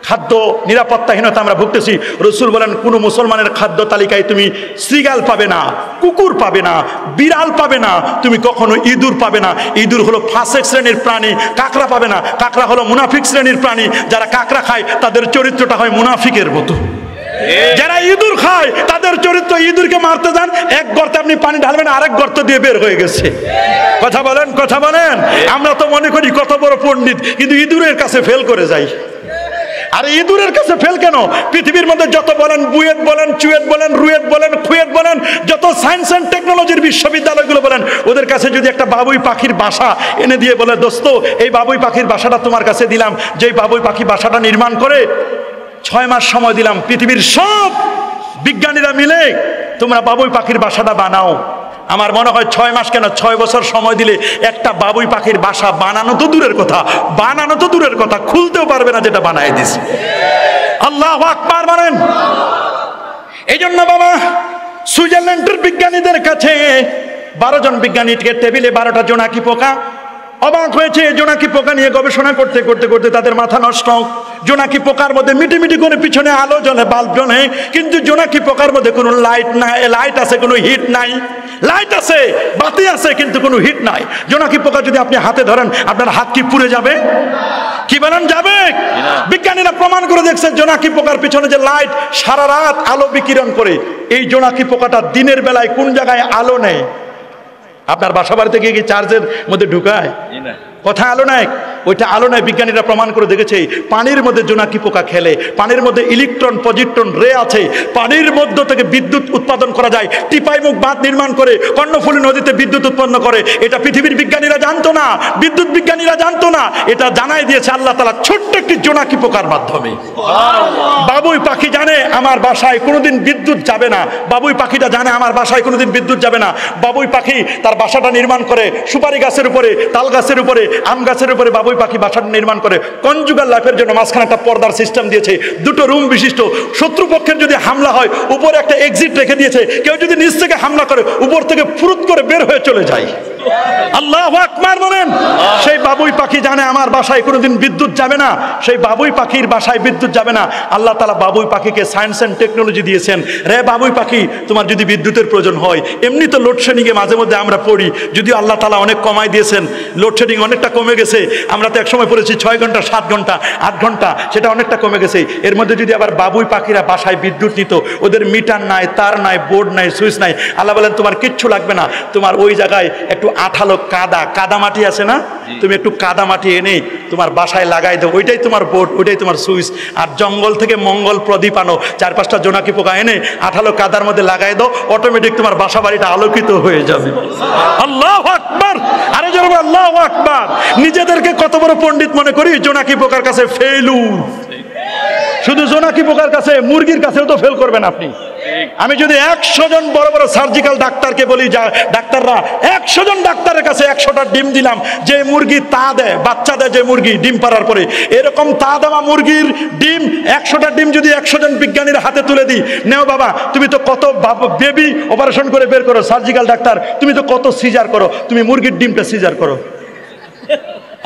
খাদ্য নিরাপত্তাহীনতা আমরা ভুগতেছি। রাসূল বলেন কোন মুসলমানের খাদ্য তালিকায় তুমি শ্রীগাল পাবে না, কুকুর পাবে না, বিড়াল পাবে না, তুমি কখনো ইঁদুর পাবে না। ইঁদুর হলো ফাসেক শ্রেণীর প্রাণী। কাকড়া পাবে না, কাকড়া হলো মুনাফিক শ্রেণীর প্রাণী। যারা কাকড়া খায় তাদের চরিত্রটা হয় মুনাফিকের মতো। যারা ইঁদুর খায় তাদের চরিত্র, ইঁদুরকে মারতে যান, এক গর্তে আপনি পানি ঢালবেন, আরেক গর্ত দিয়ে বের হয়ে গেছে। কথা বলেন, কথা বলেন। আমরা তো মনে করি কত বড় পণ্ডিত, কিন্তু ইঁদুরের কাছে ফেল করে যাই। আর ইঁদুরের কাছে ফেল কেন? পৃথিবীর মধ্যে যত বলেন বুয়েট বলেন, চুয়েট বলেন, রুয়েট বলেন, খুয়েট বলেন, যত সায়েন্স অ্যান্ড টেকনোলজির বিশ্ববিদ্যালয়গুলো বলেন, ওদের কাছে যদি একটা বাবুই পাখির বাসা এনে দিয়ে বলে দোস্ত এই বাবুই পাখির বাসাটা তোমার কাছে দিলাম, যেই বাবুই পাখি বাসাটা নির্মাণ করে 6 মাস সময় দিলাম, পৃথিবীর সব বিজ্ঞানীরা মিলে তোমরা বাবুই পাখির বাসাটা বানাও। আমার মনে হয় 6 মাস কেন 6 বছর সময় দিলে একটা বাবুই পাখির বাসা বানানো তো দূরের কথা, খুলতেও পারবে না যেটা বানায় দিছে। আল্লাহু আকবার বলেন। এই জন্য বাবা সুইজারল্যান্ডের বিজ্ঞানীদের কাছে 12 জন বিজ্ঞানীকে টেবিলে 12টা জোনাকি পোকা, অবাক হয়েছে জোনাকি পোকা নিয়ে গবেষণা করতে করতে করতে তাদের মাথা নষ্ট। জোনাকি পোকার মধ্যে মিটি মিটি করে পিছনে আলো জ্বলে, বাল্ব জ্বলে, কিন্তু জোনাকি পোকার মধ্যে কোনো লাইট নাই। লাইট আছে, কোনো হিট নাই। লাইট আছে, বাতি আছে, কিন্তু কোনো হিট নাই। জোনাকি পোকা যদি আপনি হাতে ধরেন, আপনার হাত কি পুড়ে যাবে? কি বলেন, যাবে? বিজ্ঞানীরা প্রমাণ করে দেখছে জোনাকি পোকার পিছনে যে লাইট সারা রাত আলো বিকিরণ করে, এই জোনাকি পোকাটা দিনের বেলায় কোন জায়গায় আলো নেই? আপনার বাসা বাড়িতে গিয়ে কি চার্জের মধ্যে ঢুকায়? কোথায় আলো নাই? ওইটা আলো নাই। বিজ্ঞানীরা প্রমাণ করে দেখেছে পানির মধ্যে জোনাকি পোকা খেলে, পানির মধ্যে ইলেকট্রন পজিট্রন রে আছে, পানির মধ্য থেকে বিদ্যুৎ উৎপাদন করা যায়। টিপাইমুখ বাঁধ নির্মাণ করে কর্ণফুলী নদীতে বিদ্যুৎ উৎপন্ন করে। এটা পৃথিবীর বিজ্ঞানীরা জানতো না, বিদ্যুৎ বিজ্ঞানীরা জানতো না। এটা জানাই দিয়েছে আল্লাহ তাআলা ছোট্ট একটি জোনাকি পোকার মাধ্যমে। বাবুই পাখি জানে আমার বাসায় কোনোদিন বিদ্যুৎ যাবে না। বাবুই পাখিটা জানে আমার বাসায় কোনোদিন বিদ্যুৎ যাবে না। বাবুই পাখি তার বাসাটা নির্মাণ করে সুপারি গাছের উপরে, তাল গাছের উপরে, আম গাছের উপরে বাবুই পাখি বাসাটা নির্মাণ করে। কনজুগাল লাইফের জন্য মাঝখানে একটা পর্দার সিস্টেম দিয়েছে, দুটো রুম বিশিষ্ট। শত্রুপক্ষের যদি হামলা হয় উপরে একটা এক্সিট রেখে দিয়েছে, কেউ যদি নিচ থেকে হামলা করে উপর থেকে ফুরুত করে বের হয়ে চলে যায়। আল্লাহু আকবার বলেন। সেই বাবুই পাখি জানে আমার বাসায় কোনোদিন বিদ্যুৎ যাবে না। সেই বাবুই পাখির বাসায় বিদ্যুৎ যাবে না। আল্লাহ তাআলা বাবুই পাখিকে সায়েন্স অ্যান্ড টেকনোলজি দিয়েছেন। রে বাবুই পাখি, তোমার যদি বিদ্যুতের প্রয়োজন হয়, এমনি তো লোডশেডিংয়ে মাঝে মধ্যে আমরা পড়ি, যদিও আল্লাহ তাআলা অনেক কমাই দিয়েছেন, লোডশেডিং অনেকটা কমে গেছে। আমরা তো একসময় পড়েছি 6 ঘন্টা, 7 ঘন্টা, 8 ঘন্টা, সেটা অনেকটা কমে গেছে। এর মধ্যে যদি আবার বাবুই পাখিরা বাসায় বিদ্যুৎ নিত, ওদের মিটার নাই, তার নাই, বোর্ড নাই, সুইচ নাই, আল্লাহ বলেন তোমার কিচ্ছু লাগবে না। তোমার ওই জায়গায় একটু আঠালো কাদা মাটি আছে না, তুমি একটু কাদা মাটি এনে তোমার বাসায় লাগাই দাও, ওইটাই তোমার বোর্ড, ওইটাই তোমার সুইচ। আর জঙ্গল থেকে মঙ্গল প্রদীপ আনো, 4-5টা জোনাকি পোকা এনে আঠালো কাদার মধ্যে লাগাই দাও, অটোমেটিক তোমার বাসা বাড়িটা আলোকিত হয়ে যাবে। আল্লাহু আকবার, আরে জোরে আল্লাহু আকবার। নিজেদেরকে কত বড় পণ্ডিত মনে করি, জোনাকি পোকার কাছে ফেলুর। শুধু জোনাকি পোকার কাছে, মুরগির কাছেও তো ফেল করবেন আপনি। আমি যদি 100 জন বড় বড় সার্জিক্যাল ডাক্তারকে বলি, ডাক্তাররা 100 জন ডাক্তারের কাছে 100টা ডিম দিলাম, যে মুরগি তা দেয়, বাচ্চা দেয়, যে মুরগি ডিম পাড়ার পরে, এরকম তা দেওয়া মুরগির ডিম 100টা ডিম যদি 100 জন বিজ্ঞানীর হাতে তুলে দিই, নেও বাবা, তুমি তো কত বেবি অপারেশন করে বের করো, সার্জিক্যাল ডাক্তার, তুমি তো কত সিজার করো, তুমি মুরগির ডিমটা সিজার করো।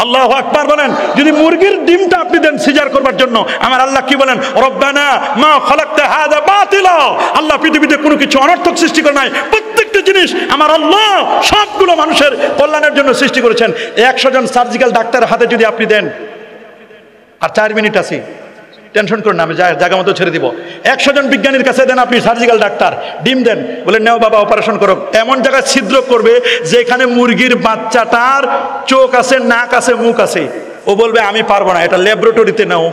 আল্লাহু আকবার বলেন। যদি মুরগির ডিমটা আপনি দেন সিজার করবার জন্য, আমার আল্লাহ কি বলেন, রব্বানা মা খালাকতা হাযা বাতিলা। আল্লাহ পৃথিবীতে কোনো কিছু অনর্থক সৃষ্টি করে নাই, প্রত্যেকটা জিনিস আমার আল্লাহ সবগুলো মানুষের কল্যাণের জন্য সৃষ্টি করেছেন। 100 জন সার্জিক্যাল ডাক্তারের হাতে যদি আপনি দেন, আর 4 মিনিট আছে, টেনশন করুন না, আমি জায়গা মতো ছেড়ে দিব। 100 জন বিজ্ঞানীর কাছে দেন আপনি, সার্জিক্যাল ডাক্তার, ডিম দেন, বলে নেও বাবা অপারেশন করো। এমন জায়গায় ছিদ্র করবে যেখানে মুরগির বাচ্চাটার চোখ আছে, নাক আছে, মুখ আছে। ও বলবে আমি পারবো না, এটা ল্যাবরেটরিতে নাও,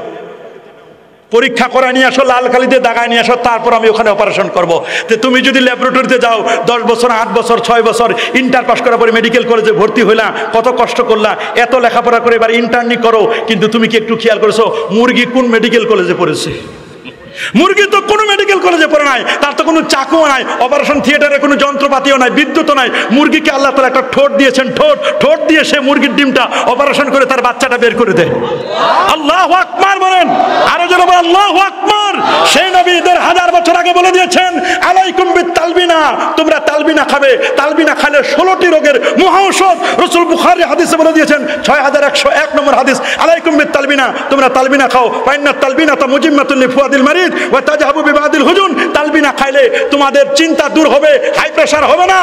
পরীক্ষা করা নিয়ে আসো, লাল কালিতে দাগায় নিয়ে আসো, তারপর আমি ওখানে অপারেশন করবো। তো তুমি যদি ল্যাবরেটরিতে যাও, 10 বছর, 8 বছর, 6 বছর ইন্টার পাস করার পরে মেডিকেল কলেজে ভর্তি হইলা, কত কষ্ট করলা, এত লেখাপড়া করে এবার ইন্টার্নি করো, কিন্তু তুমি কি একটু খেয়াল করেছো মুরগি কোন মেডিকেল কলেজে পড়েছে? মুরগি তো কোনো মেডিকেল কলেজে পড়ে নাই, তার তো কোনো চাকুও নাই, অপারেশন থিয়েটারে কোনো যন্ত্রপাতিও নাই, বিদ্যুৎও নাই। মুরগিকে আল্লাহ তাআলা একটা ঠোঁট দিয়েছেন, ঠোঁট দিয়ে সে মুরগির ডিমটা অপারেশন করে তার বাচ্চাটা বের করে দেয়। আল্লাহু আকবার বলেন, আরো জোরে বলেন আল্লাহু আকবার। সেই নবী 1000 বছর আগে বলে দিয়েছেন, আলাইকুম বিতালবিনা, তোমরা তালবিনা খাবে। তালবিনা খেলে 16টি রোগের মহা ঔষধ। রাসূল বুখারী হাদিসে বলে দিয়েছেন, 6101 নম্বর হাদিস, আলাইকুম বিতালবিনা, তোমরা তালবিনা খাও। ফাইন্নাত তালবিনাতা মুজিম্মাতুল লিফুয়াদিল মারিদ ওয়া তাযহাবু বিবাদিল হুজুন। তালবিনা খাইলে তোমাদের চিন্তা দূর হবে, হাই প্রেসার হবে না,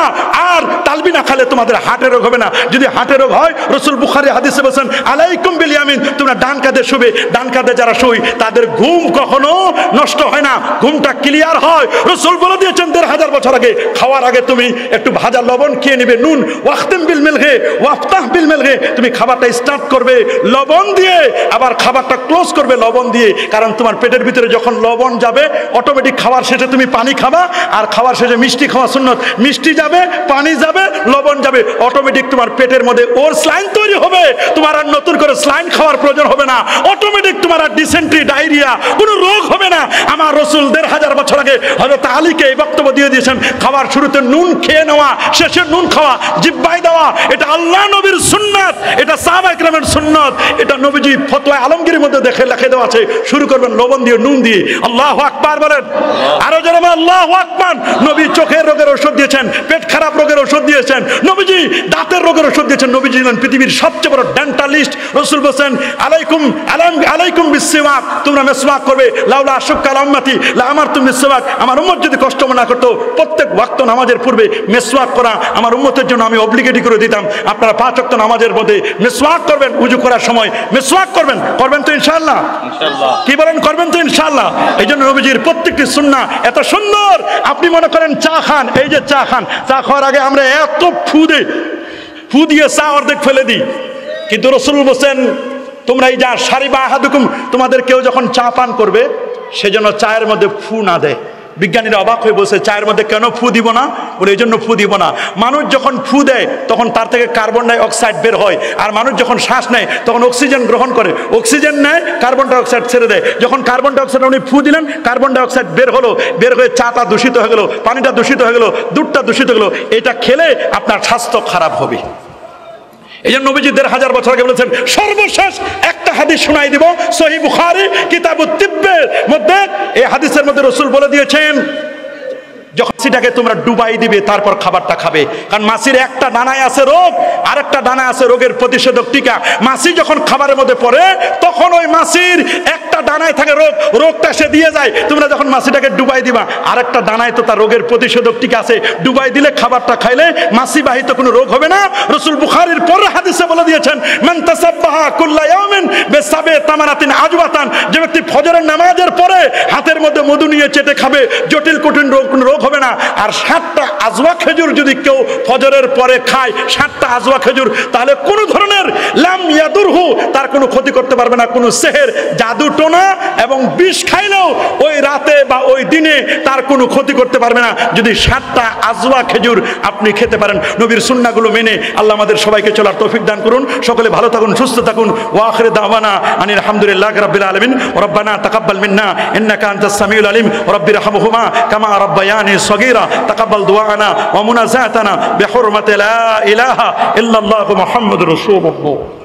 আর তালবিনা খেলে তোমাদের হার্টের রোগ হবে না। যদি হার্টের রোগ হয়, রাসূল বুখারী হাদিসে বলেন, আলাইকুম বিল ইয়ামিন, তোমরা ডান কাঁধে শুবে। ডান কাঁধে যারা শুই তাদের ঘুম কখনো নষ্ট হয় না, ঘুমটা ক্লিয়ার হয়। রাসূল বলে দিয়েছেন 1500 বছর আগে, খাওয়ার আগে তুমি একটু ভাজা লবণ খেয়ে নেবে, নুন, ওয়াখতিম বিল মিলহি ওয়াফতাহ বিল মিলহি, তুমি খাবারটা স্টার্ট করবে লবণ দিয়ে, আবার খাবারটা ক্লোজ করবে লবণ দিয়ে। কারণ তোমার পেটের ভিতরে যখন লবণ যাবে, অটোমেটিক খাওয়ার শেষে তুমি পানি খাবা, আর খাওয়ার শেষে মিষ্টি খাওয়া সুন্নত। মিষ্টি যাবে, পানি যাবে, লবণ যাবে, অটোমেটিক তোমার পেটের মধ্যে ওর স্লাইন তৈরি হবে। তোমার আর নতুন করে স্লাইন খাওয়ার প্রয়োজন হবে না, অটোমেটিক তোমার আর ডিসেন্ট্রি, ডায়রিয়া, কোনো রোগ হবে না। আমার রাসূল 1500 বছর আগে হযরত আলীকে এই বক্তব্য দিয়ে দিয়েছেন, খাওয়ার শুরুতে নুন খেয়ে নেওয়া, শেষে নুন খাওয়া, জিহ্বায় দেওয়া, এটা আল্লাহ নবীর সুন্নাত, এটা সাহাবায়ে কেরামের সুন্নাত, এটা নবীজি ফতোয়া আলমগীরের মধ্যে লিখে দেওয়া আছে। শুরু করবেন লবণ দিয়ে, নুন দিয়ে। আল্লাহু আকবার বলেন, আরো জোরে আল্লাহু আকবার। নবী চোখের রোগের ওষুধ দিয়েছেন, পেট খারাপ রোগের রোগের ওষুধ দিয়েছেন, নবীজি দাঁতের রোগের ওষুধ দিয়েছেন। নবীজি ছিলেন পৃথিবীর সবচেয়ে বড় ডেন্টালিস্ট। রাসূল বলেন আলাইকুম বিসওয়াক, তোমরা মেসওয়াক করবে। লাউলা আশুক্কা আলা উম্মতি লা আমারতুম বিসওয়াক, আমার উম্মত যদি কষ্ট না করতো প্রত্যেক ওয়াক্ত নামাজের পূর্বে মেসওয়াক করা আমার উম্মতের জন্য আমি অব্লিগেটরি করে দিতাম। আপনারা 5 ওয়াক্ত নামাজের মধ্যে মেসওয়াক করবেন, ওযু করার সময় মেসওয়াক করবেন। করবেন তো ইনশাআল্লাহ? ইনশাআল্লাহ। কি বলেন, করবেন তো ইনশাআল্লাহ? এই জন্য নবীজির প্রত্যেকটি সুন্নাহ এত সুন্দর। আপনি মনে করেন চা খান, এই যে চা খান, চা খাওয়ার আগে আমরা এত ফু দিয়ে চা অর্ধেক ফেলে দিই, কিন্তু রাসূল বলেন তোমরা এই যা শারিবা আহাদুকুম, তোমাদের কেউ যখন চা পান করবে সেজন্য চায়ের মধ্যে ফু না দেয়। বিজ্ঞানীরা অবাক হয়ে বলছে চায়ের মধ্যে কেন ফু দিব না? বলে এই জন্য ফু দিব না, মানুষ যখন ফু দেয় তখন তার থেকে কার্বন ডাই অক্সাইড বের হয়, আর মানুষ যখন শ্বাস নেয় তখন অক্সিজেন গ্রহণ করে, অক্সিজেন নেয়, কার্বন ডাই অক্সাইড ছেড়ে দেয়। যখন কার্বন ডাই অক্সাইড উনি ফু দিলেন, কার্বন ডাই অক্সাইড বের হলো, বের হয়ে চাটা দূষিত হয়ে গেল, পানিটা দূষিত হয়ে গেল, দুধটা দূষিত হয়ে গেল। এটা খেলে আপনার স্বাস্থ্য খারাপ হবে। এই জন্য নবীজি 1500 বছর আগে বলেছেন, সর্বশেষ একটা হাদিস শোনাই দিব, সহিহ বুখারী কিতাবুত তিব্বের মধ্যে এই হাদিসের মধ্যে রাসূল বলে দিয়েছেন যখন মাছিটাকে তোমরা ডুবাই দিবে তারপর খাবারটা খাবে। কারণ মাছির একটা ডানায় আছে রোগ, আর একটা ডানায় আছে রোগের প্রতিষেধক টিকা। মাছি যখন খাবারের মধ্যে পড়ে তখন ওই মাছির একটা ডানায় থাকে রোগ, রোগটা সে দিয়ে যায়। তোমরা যখন মাছিটাকে ডুবাই দিবা, আর একটা ডানায় তো তার রোগের প্রতিষেধক টিকা আছে, ডুবাই দিলে খাবারটা খাইলে মাছি বাহিত কোনো রোগ হবে না। রাসূল বুখারীর পরের হাদিসে বলে দিয়েছেন, মান তাসাব্বাহা কুল্লা ইয়াউমিন বিসাবে তামারাতিন আজওয়াতান, যে ব্যক্তি ফজরের নামাজের পরে হাতের মধ্যে মধু নিয়ে চেটে খাবে, জটিল কঠিন রোগ হবে না। আর 7টা আজওয়া খেজুর যদি কেউ ফজরের পরে খায়, 7টা আজওয়া খেজুর, তাহলে কোনো ধরনের লাম ইয়াদুরহু, তার কোনো ক্ষতি করতে পারবে না। কোনো সেহের, জাদু টোনা এবং বিষ খাইলেও ওই রাতে বা ওই দিনে তার কোনো ক্ষতি করতে পারবে না, যদি 7টা আজওয়া খেজুর আপনি খেতে পারেন। নবীর সুন্নাহগুলো মেনে আল্লাহ আমাদের সবাইকে চলার তৌফিক দান করুন। সকলে ভালো থাকুন, সুস্থ থাকুন। ওয়া আখিরু দাওয়ানা আনিল হামদুলিল্লাহি রাব্বিল আলামিন। রব্বানা তাকাব্বাল মিন্না ইন্নাকা আনতাস সামিউল আলিম। রব্বিরহামহুমা কামা রাব্বায়ানি সগীরা। তাকাব্বাল দুআনা ওয়া মুনাজাতানা বিহুরমাতি লা ইলাহা ইল্লাল্লাহু মুহাম্মাদুর রাসূলুল্লাহ।